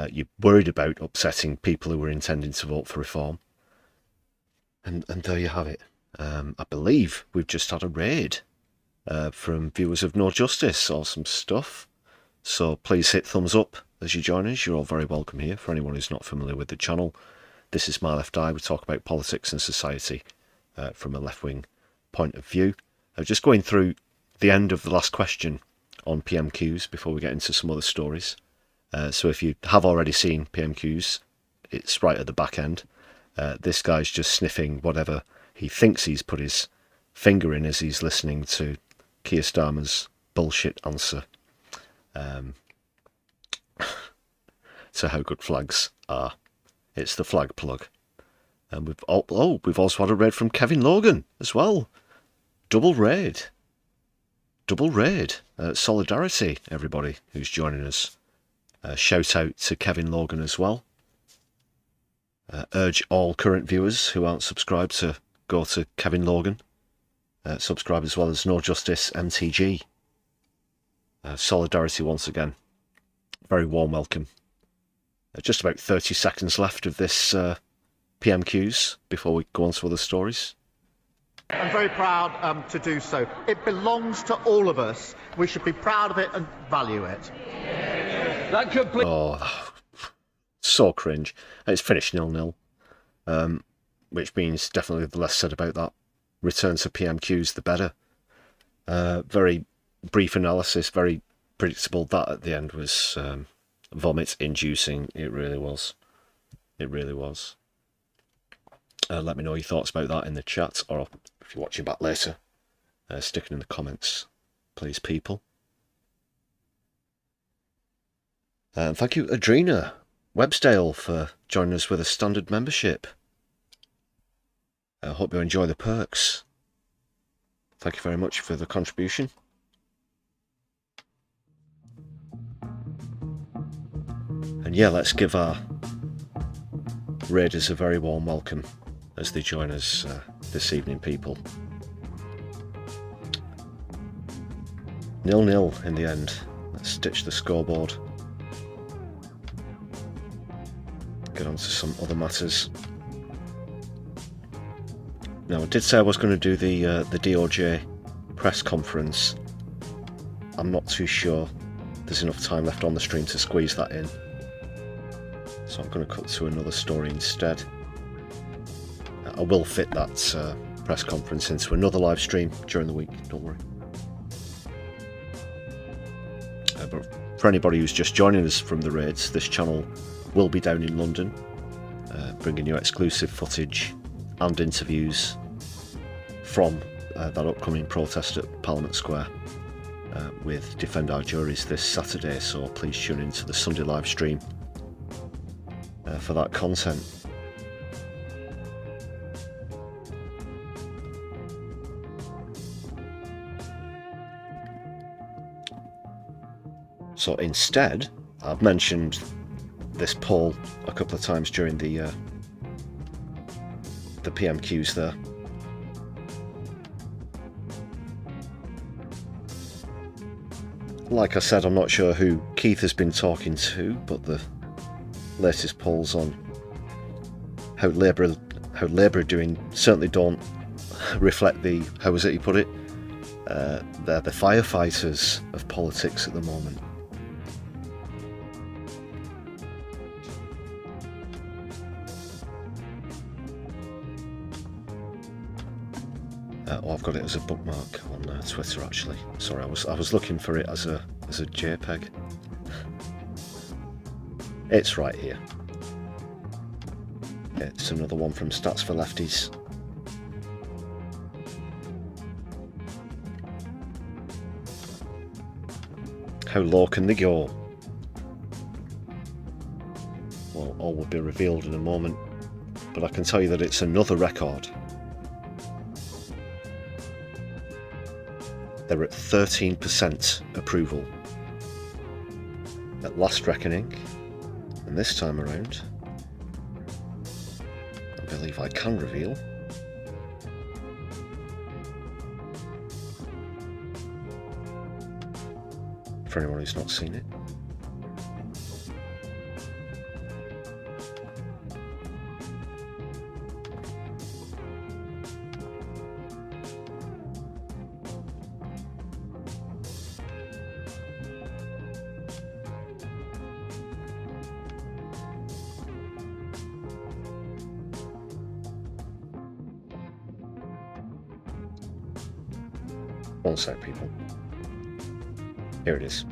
you're worried about upsetting people who are intending to vote for reform. And there you have it. I believe we've just had a raid from viewers of No Justice. Awesome stuff. So please hit thumbs up as you join us. You're all very welcome here. For anyone who's not familiar with the channel, this is My Left Eye. We talk about politics and society from a left-wing point of view. Just going through the end of the last question on PMQs before we get into some other stories. So if you have already seen PMQs, it's right at the back end. This guy's just sniffing whatever he thinks he's put his finger in as he's listening to Keir Starmer's bullshit answer to how good flags are. It's the flag plug. And we've also had a raid from Kevin Logan as well. Double raid. Solidarity, everybody who's joining us. Shout out to Kevin Logan as well. Urge all current viewers who aren't subscribed to go to Kevin Logan. Subscribe as well as No Justice MTG. Solidarity once again. Very warm welcome. Just about 30 seconds left of this PMQs before we go on to other stories. I'm very proud to do so. It belongs to all of us. We should be proud of it and value it. Oh, so cringe. It's finished 0-0, which means definitely the less said about that. Return to PMQs, the better. Very brief analysis, very predictable. That at the end was vomit-inducing. It really was. It really was. Let me know your thoughts about that in the chat, or if you're watching back later, stick it in the comments, please, people. Thank you, Adrena Websdale, for joining us with a standard membership. I hope you enjoy the perks. Thank you very much for the contribution. And yeah, let's give our raiders a very warm welcome as they join us this evening, people. 0-0 in the end. Let's stitch the scoreboard. Get on to some other matters. Now, I did say I was going to do the DOJ press conference. I'm not too sure there's enough time left on the stream to squeeze that in. So I'm going to cut to another story instead. I will fit that press conference into another live stream during the week, don't worry. But for anybody who's just joining us from the raids, this channel will be down in London, bringing you exclusive footage and interviews from that upcoming protest at Parliament Square with Defend Our Juries this Saturday, so please tune into the Sunday live stream for that content. So instead, I've mentioned this poll a couple of times during the PMQs there. Like I said, I'm not sure who Keith has been talking to, but the latest polls on how Labour are doing certainly don't reflect the, how was it he put it, they're the firefighters of politics at the moment. Oh, I've got it as a bookmark on Twitter actually. Sorry, I was looking for it as a JPEG. It's right here. It's another one from Stats for Lefties. How low can they go? Well, all will be revealed in a moment, but I can tell you that it's another record. They're at 13% approval. At last reckoning, and this time around, I believe I can reveal, for anyone who's not seen it. One sec, people. Here it is.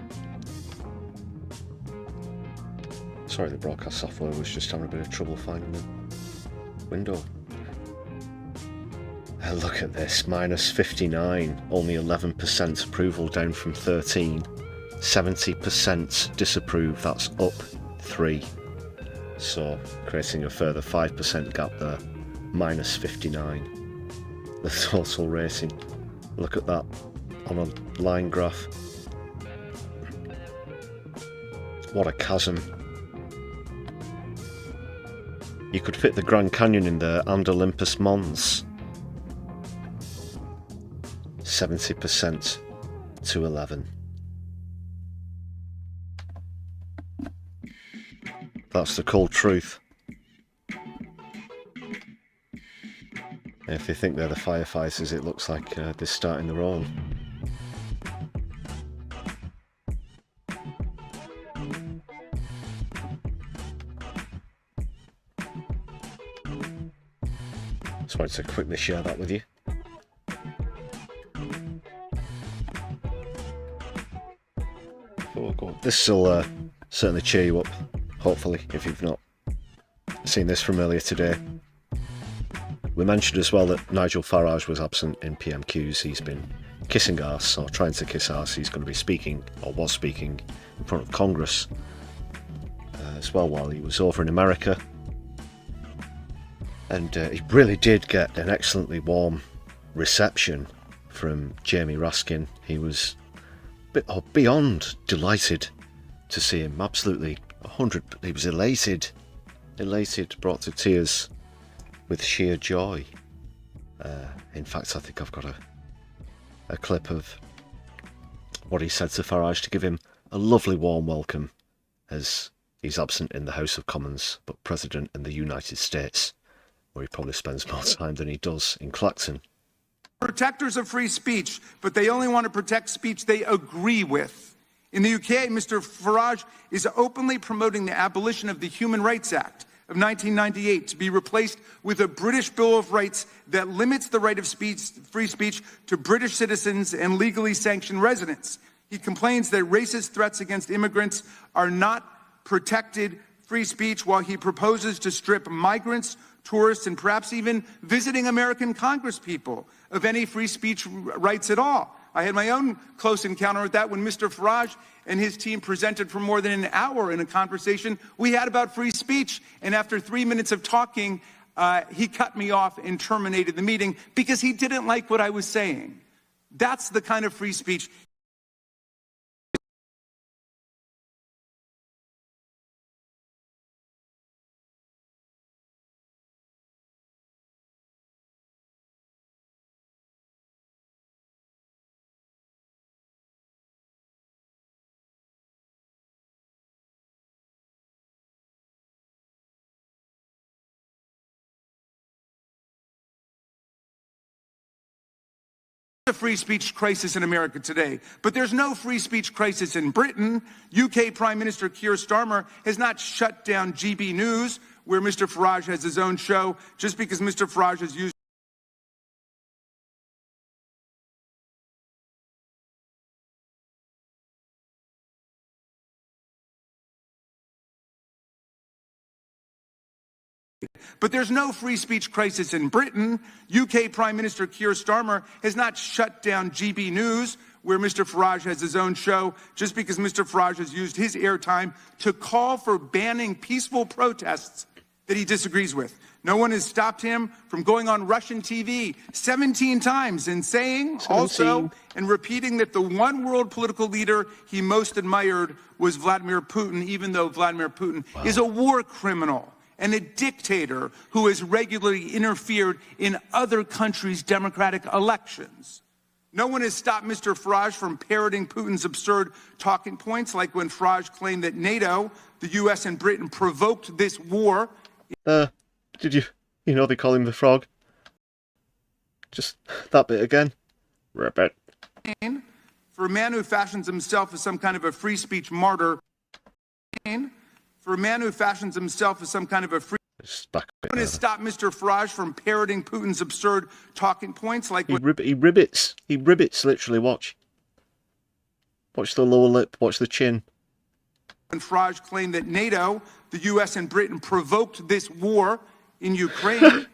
Sorry, the broadcast software was just having a bit of trouble finding the window. Look at this, minus 59, only 11% approval, down from 13. 70% disapprove, that's up 3. So, creating a further 5% gap there, minus 59. The total rating. Look at that on a line graph. What a chasm. You could fit the Grand Canyon in there and Olympus Mons. 70% to 11. That's the cold truth. If they think they're the firefighters, it looks like they're starting their own. Just wanted to quickly share that with you. This will certainly cheer you up, hopefully, if you've not seen this from earlier today. We mentioned as well that Nigel Farage was absent in PMQs. He's been kissing arse, or trying to kiss arse. He's going to be speaking, or was speaking, in front of Congress as well while he was over in America. And he really did get an excellently warm reception from Jamie Raskin. He was beyond delighted to see him. Absolutely 100. He was elated, brought to tears with sheer joy. In fact, I think I've got a clip of what he said to Farage to give him a lovely warm welcome, as he's absent in the House of Commons but president in the United States, where he probably spends more time than he does in Clacton. Protectors of free speech, but they only want to protect speech they agree with. In the UK, Mr. Farage is openly promoting the abolition of the Human Rights Act of 1998 to be replaced with a British Bill of Rights that limits the right of free speech to British citizens and legally sanctioned residents. He complains that racist threats against immigrants are not protected free speech, while he proposes to strip migrants, tourists, and perhaps even visiting American congresspeople of any free speech rights at all. I had my own close encounter with that when Mr. Farage and his team presented for more than an hour in a conversation we had about free speech. And after 3 minutes of talking, he cut me off and terminated the meeting because he didn't like what I was saying. That's the kind of free speech. A free speech crisis in America today, but there's no free speech crisis in Britain. UK Prime Minister Keir Starmer has not shut down GB News, where Mr. Farage has his own show, just because Mr. Farage has used But there's no free speech crisis in Britain. UK Prime Minister Keir Starmer has not shut down GB News, where Mr. Farage has his own show, just because Mr. Farage has used his airtime to call for banning peaceful protests that he disagrees with. No one has stopped him from going on Russian TV 17 times and saying also and repeating that the one world political leader he most admired was Vladimir Putin, even though Vladimir Putin is a war criminal and a dictator who has regularly interfered in other countries' democratic elections. No one has stopped Mr. Farage from parroting Putin's absurd talking points, like when Farage claimed that NATO, the US and Britain provoked this war. Did you know they call him the frog? Just that bit again. Rabbit. For a man who fashions himself as some kind of a free speech martyr. For a man who fashions himself as some kind of a free... No one has stopped Mr. Farage from parroting Putin's absurd talking points, like... He ribbits. He ribbits, literally. Watch the lower lip. Watch the chin. When Farage claimed that NATO, the US and Britain provoked this war in Ukraine.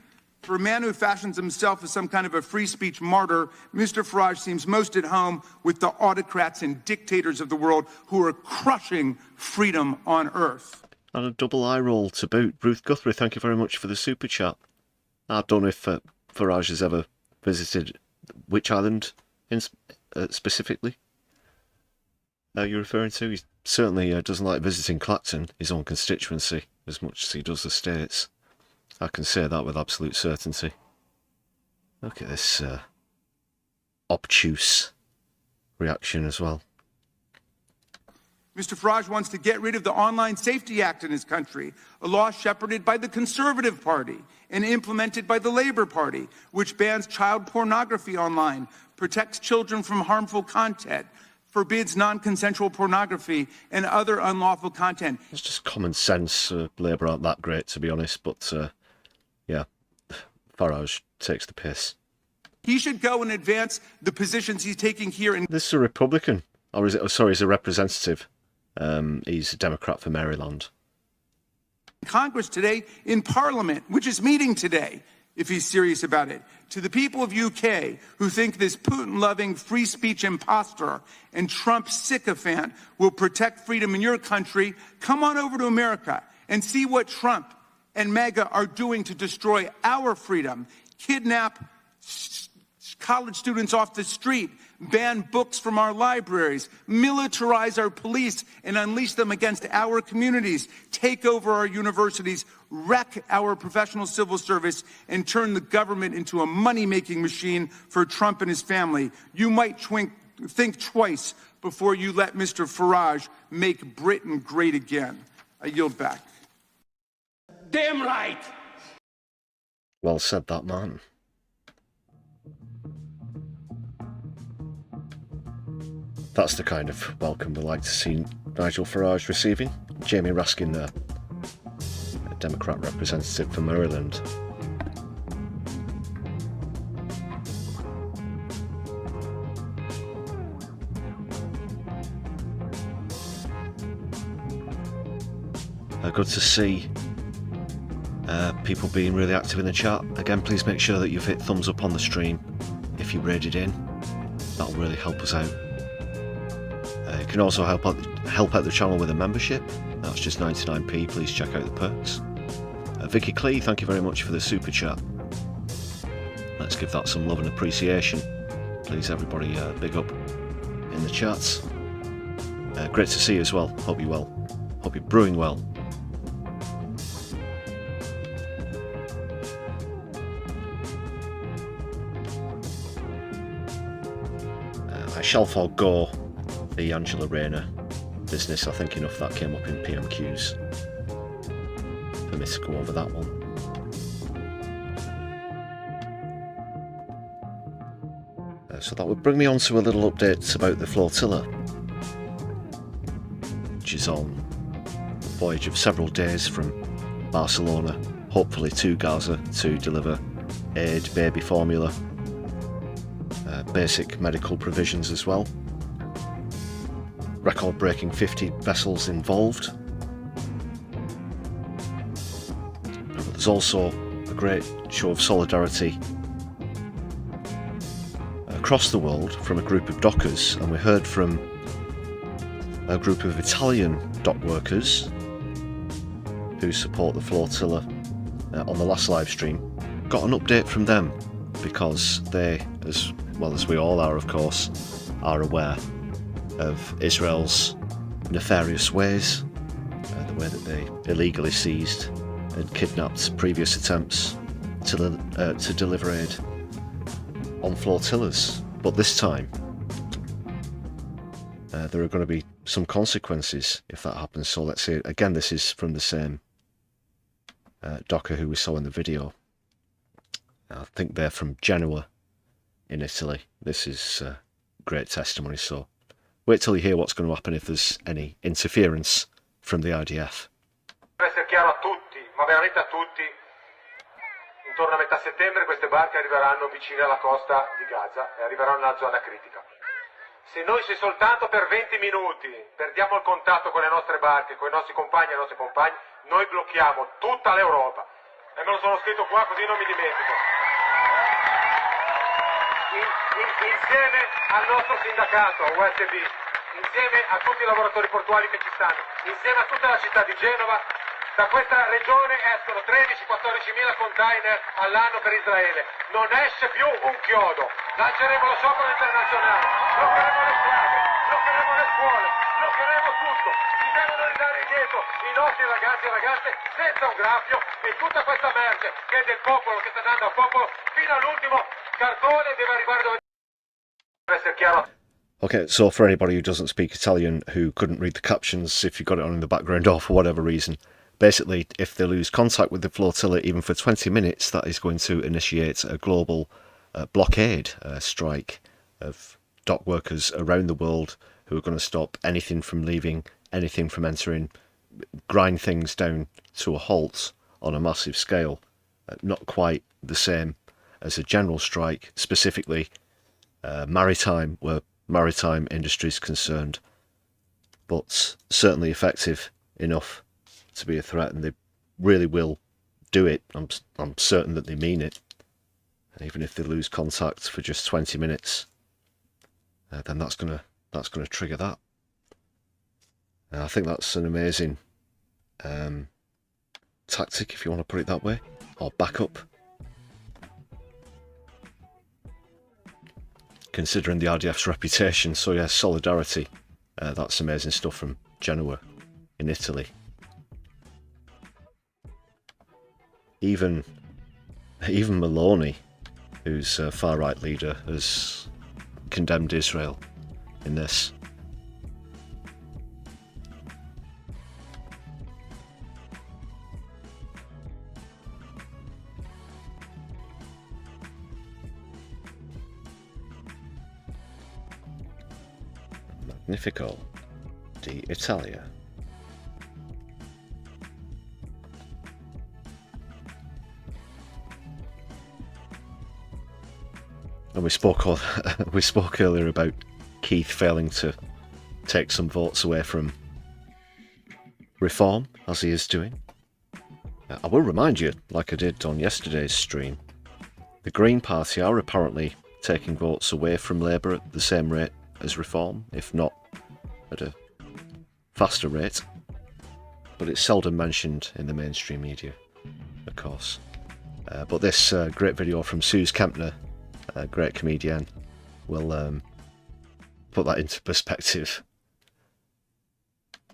For a man who fashions himself as some kind of a free speech martyr, Mr. Farage seems most at home with the autocrats and dictators of the world who are crushing freedom on earth. And a double eye roll to boot. Ruth Guthrie, thank you very much for the super chat. I don't know if Farage has ever visited which island specifically you're referring to. He certainly doesn't like visiting Clacton, his own constituency, as much as he does the States. I can say that with absolute certainty. Look at this obtuse reaction as well. Mr. Farage wants to get rid of the Online Safety Act in his country, a law shepherded by the Conservative Party and implemented by the Labour Party, which bans child pornography online, protects children from harmful content, forbids non-consensual pornography and other unlawful content. It's just common sense. Labour aren't that great, to be honest, but yeah, Farage takes the piss. He should go and advance the positions he's taking here. This is a Republican, or is it? Oh, sorry, he's a representative. He's a Democrat for Maryland. Congress today, in Parliament, which is meeting today, if he's serious about it. To the people of UK who think this Putin-loving free speech imposter and Trump sycophant will protect freedom in your country, come on over to America and see what Trump and MAGA are doing to destroy our freedom, kidnap college students off the street, ban books from our libraries, militarize our police and unleash them against our communities, take over our universities, wreck our professional civil service, and turn the government into a money-making machine for Trump and his family. You might think twice before you let Mr. Farage make Britain great again. I yield back. Damn right! Well said, that man. That's the kind of welcome we like to see Nigel Farage receiving. Jamie Raskin there, a Democrat representative for Maryland. Good to see people being really active in the chat. Again, please make sure that you've hit thumbs up on the stream if you raided in. That'll really help us out. You can also help out the channel with a membership. That's just 99p. Please check out the perks. Vicky Clee, thank you very much for the super chat. Let's give that some love and appreciation. Please, everybody, big up in the chats. Great to see you as well. Hope you're well. Hope you're brewing well. I shall forgo the Angela Rayner business. I think enough that came up in PMQs for me to go over that one. So that would bring me on to a little update about the flotilla, which is on a voyage of several days from Barcelona, hopefully to Gaza, to deliver aid, baby formula, basic medical provisions as well. Record-breaking 50 vessels involved. But there's also a great show of solidarity across the world from a group of dockers, and we heard from a group of Italian dock workers who support the flotilla on the last live stream. Got an update from them because they, as well as we all are of course, are aware of Israel's nefarious ways, the way that they illegally seized and kidnapped previous attempts to deliver aid on flotillas. But this time there are going to be some consequences if that happens. So let's see. Again, this is from the same docker who we saw in the video. I think they're from Genoa in Italy. This is great testimony, so wait till you hear what's going to happen if there's any interference from the IDF. Per essere chiaro a tutti, ma veramente a tutti, intorno a metà settembre queste barche arriveranno vicine alla costa di Gaza e arriveranno nella zona critica. Se noi soltanto per 20 minuti perdiamo il contatto con le nostre barche, con i nostri compagni e le nostre compagne, noi blocchiamo tutta l'Europa. E me lo sono scritto qua così non mi dimentico. Insieme al nostro sindacato, USB, insieme a tutti i lavoratori portuali che ci stanno, insieme a tutta la città di Genova, da questa regione escono 13-14 mila container all'anno per Israele. Non esce più un chiodo. Lanceremo lo sciopero internazionale, bloccheremo le strade, bloccheremo le scuole, bloccheremo tutto. Ci devono ridare indietro i nostri ragazzi e ragazze senza un graffio e tutta questa merce che è del popolo, che sta andando al popolo, fino all'ultimo cartone deve arrivare dove deve essere chiaro. Okay, so for anybody who doesn't speak Italian, who couldn't read the captions, if you got it on in the background or for whatever reason, basically, if they lose contact with the flotilla even for 20 minutes, that is going to initiate a global blockade strike of dock workers around the world who are going to stop anything from leaving, anything from entering, grind things down to a halt on a massive scale. Not quite the same as a general strike, specifically maritime, where maritime industry is concerned, but certainly effective enough to be a threat, and they really will do it. I'm certain that they mean it. And even if they lose contact for just 20 minutes, then that's gonna trigger that. And I think that's an amazing tactic, if you want to put it that way, or backup. Considering the RDF's reputation, so yeah, Solidarity. That's amazing stuff from Genoa in Italy. Even Maloney, who's a far-right leader, has condemned Israel in this. Magnifico di Italia. And we spoke earlier about Keith failing to take some votes away from Reform, as he is doing. I will remind you, like I did on yesterday's stream, the Green Party are apparently taking votes away from Labour at the same rate as Reform, if not at a faster rate. But it's seldom mentioned in the mainstream media, of course. But this great video from Suze Kempner, a great comedian, will put that into perspective.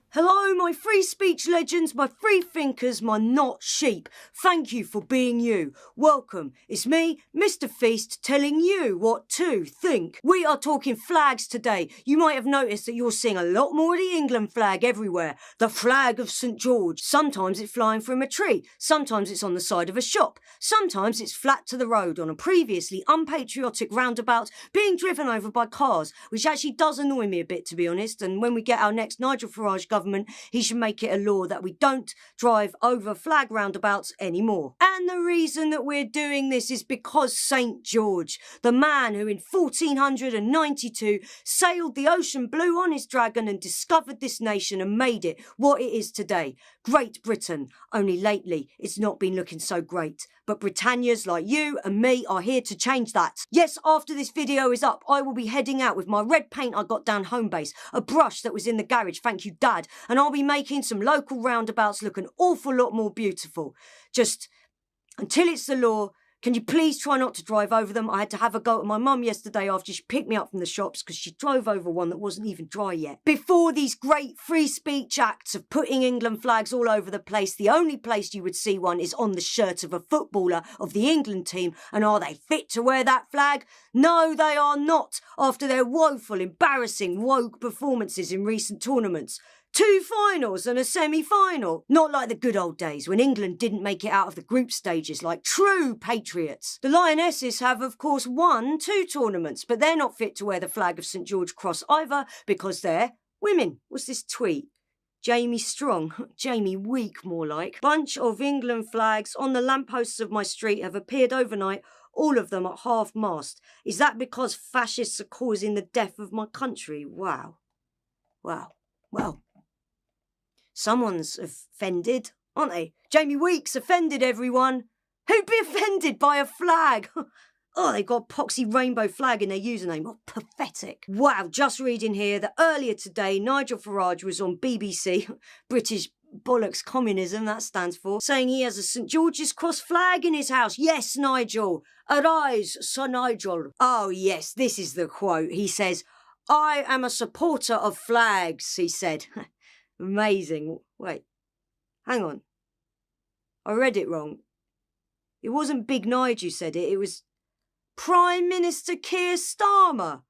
Hello, my free speech legends, my free thinkers, my not sheep. Thank you for being you. Welcome. It's me, Mr. Feast, telling you what to think. We are talking flags today. You might have noticed that you're seeing a lot more of the England flag everywhere. The flag of St. George. Sometimes it's flying from a tree. Sometimes it's on the side of a shop. Sometimes it's flat to the road on a previously unpatriotic roundabout being driven over by cars, which actually does annoy me a bit, to be honest. And when we get our next Nigel Farage government government, he should make it a law that we don't drive over flag roundabouts anymore. And the reason that we're doing this is because St. George, the man who in 1492 sailed the ocean blue on his dragon and discovered this nation and made it what it is today, Great Britain. Only lately it's not been looking so great. But Britannias like you and me are here to change that. Yes, after this video is up, I will be heading out with my red paint I got down home base, a brush that was in the garage, thank you Dad, and I'll be making some local roundabouts look an awful lot more beautiful. Just until it's the law, can you please try not to drive over them? I had to have a go at my mum yesterday after she picked me up from the shops because she drove over one that wasn't even dry yet. Before these great free speech acts of putting England flags all over the place, the only place you would see one is on the shirt of a footballer of the England team. And are they fit to wear that flag? No, they are not, after their woeful, embarrassing, woke performances in recent tournaments. 2 finals and a semi-final. Not like the good old days when England didn't make it out of the group stages like true patriots. The Lionesses have, of course, won 2 tournaments, but they're not fit to wear the flag of St. George Cross either because they're women. What's this tweet? Jamie Strong. Jamie Weak, more like. Bunch of England flags on the lampposts of my street have appeared overnight, all of them at half-mast. Is that because fascists are causing the death of my country? Wow. Wow. Well. Someone's offended, aren't they? Jamie Weeks offended everyone. Who'd be offended by a flag? Oh, they've got a poxy rainbow flag in their username. Oh, pathetic. Wow, just reading here that earlier today, Nigel Farage was on BBC, British Bollocks Communism, that stands for, saying he has a St. George's Cross flag in his house. Yes, Nigel. Arise, Sir Nigel. Oh, yes, this is the quote. He says, I am a supporter of flags, he said. Amazing. Wait, hang on. I read it wrong. It wasn't Big Nigel who said it. It was Prime Minister Keir Starmer.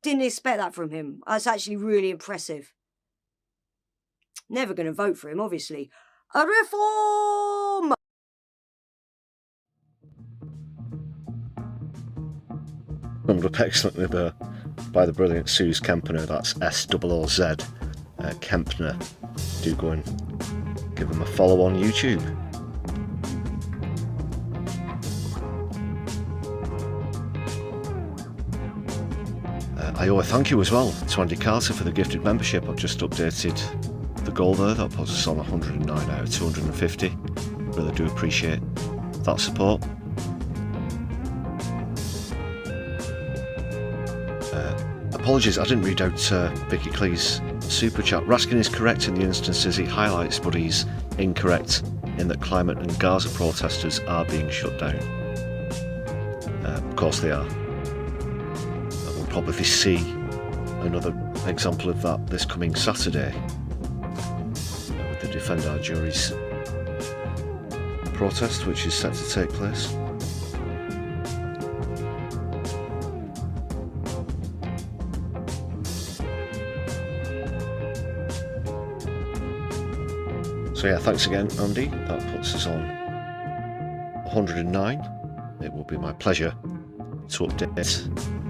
Didn't expect that from him. That's actually really impressive. Never going to vote for him, obviously. A reform! Summed up excellently there by the brilliant Suze Kempner. That's S-O-O-Z. Kempner. Do go and give him a follow on YouTube. I owe a thank you as well to Andy Carter for the gifted membership. I've just updated the goal there. That puts us on 109 out of 250. Really do appreciate that support. Apologies, I didn't read out Vicky Clee's super chat. Raskin is correct in the instances he highlights, but he's incorrect in that climate and Gaza protesters are being shut down. Of course they are. We'll probably see another example of that this coming Saturday with the Defend Our Juries protest, which is set to take place. So yeah, thanks again, Andy. That puts us on 109. It will be my pleasure to update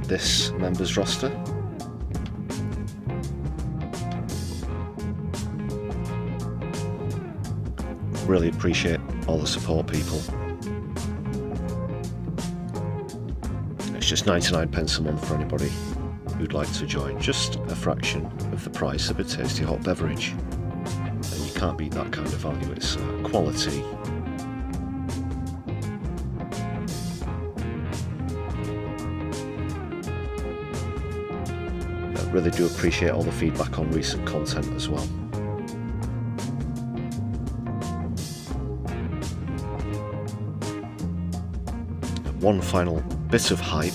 this members roster. Really appreciate all the support, people. It's just 99 pence a month for anybody who'd like to join. Just a fraction of the price of a tasty hot beverage. Can't beat that kind of value. It's quality. I really do appreciate all the feedback on recent content as well. One final bit of hype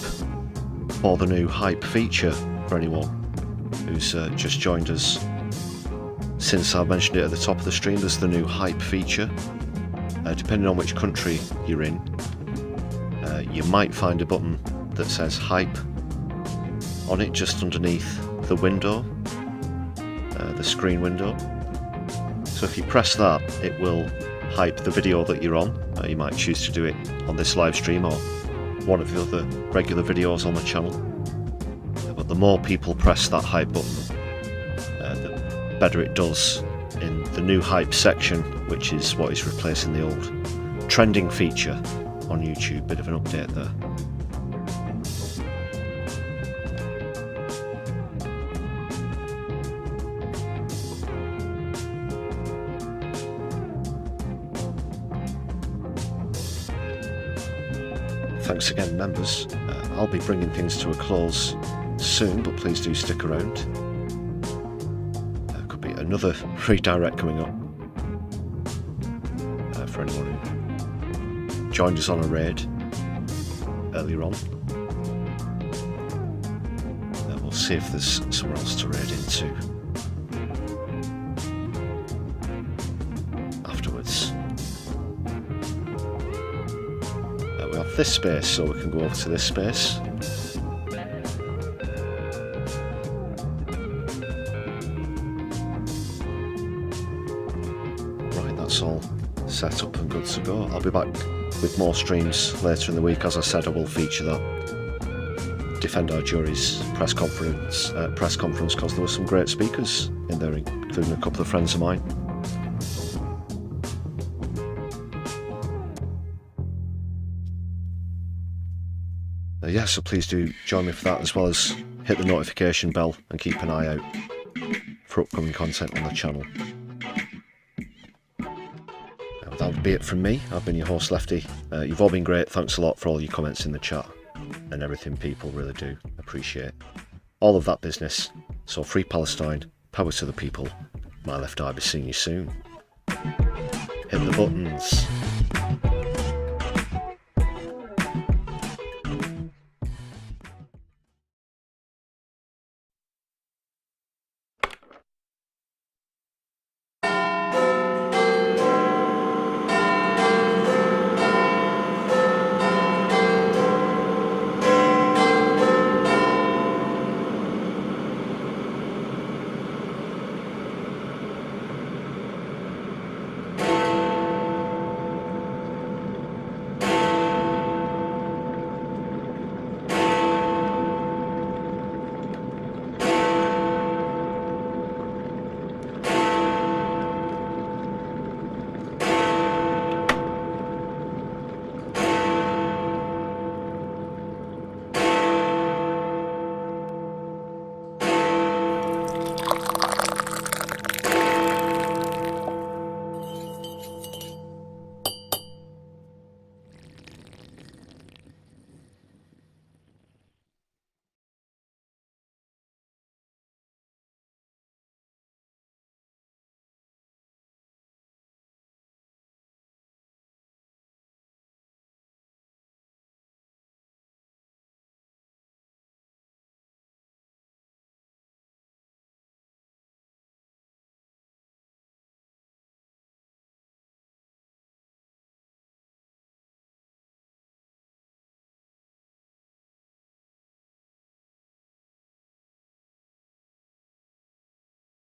for the new hype feature for anyone who's just joined us. Since I mentioned it at the top of the stream, there's the new hype feature. Depending on which country you're in, you might find a button that says hype on it just underneath the window, the screen window. So if you press that, it will hype the video that you're on. You might choose to do it on this live stream or one of the other regular videos on the channel. But the more people press that hype button, better it does in the new hype section, which is what is replacing the old trending feature on YouTube. Bit of an update there. Thanks again, members. I'll be bringing things to a close soon, but please do stick around. There could be another redirect coming up for anyone who joined us on a raid earlier on. We'll see if there's somewhere else to raid into afterwards. We have this space, so we can go over to this space. Right, that's all set up and good to go. I'll be back with more streams later in the week. As I said, I will feature that Defend Our Jury's press conference because there were some great speakers in there, including a couple of friends of mine. Yeah, so please do join me for that, as well as hit the notification bell and keep an eye out for upcoming content on the channel. That would be it from me. I've been your host, Lefty. You've all been great. Thanks a lot for all your comments in the chat and everything. People really do appreciate all of that business. So free Palestine, power to the people. My Left Eye, be seeing you soon. Hit the buttons.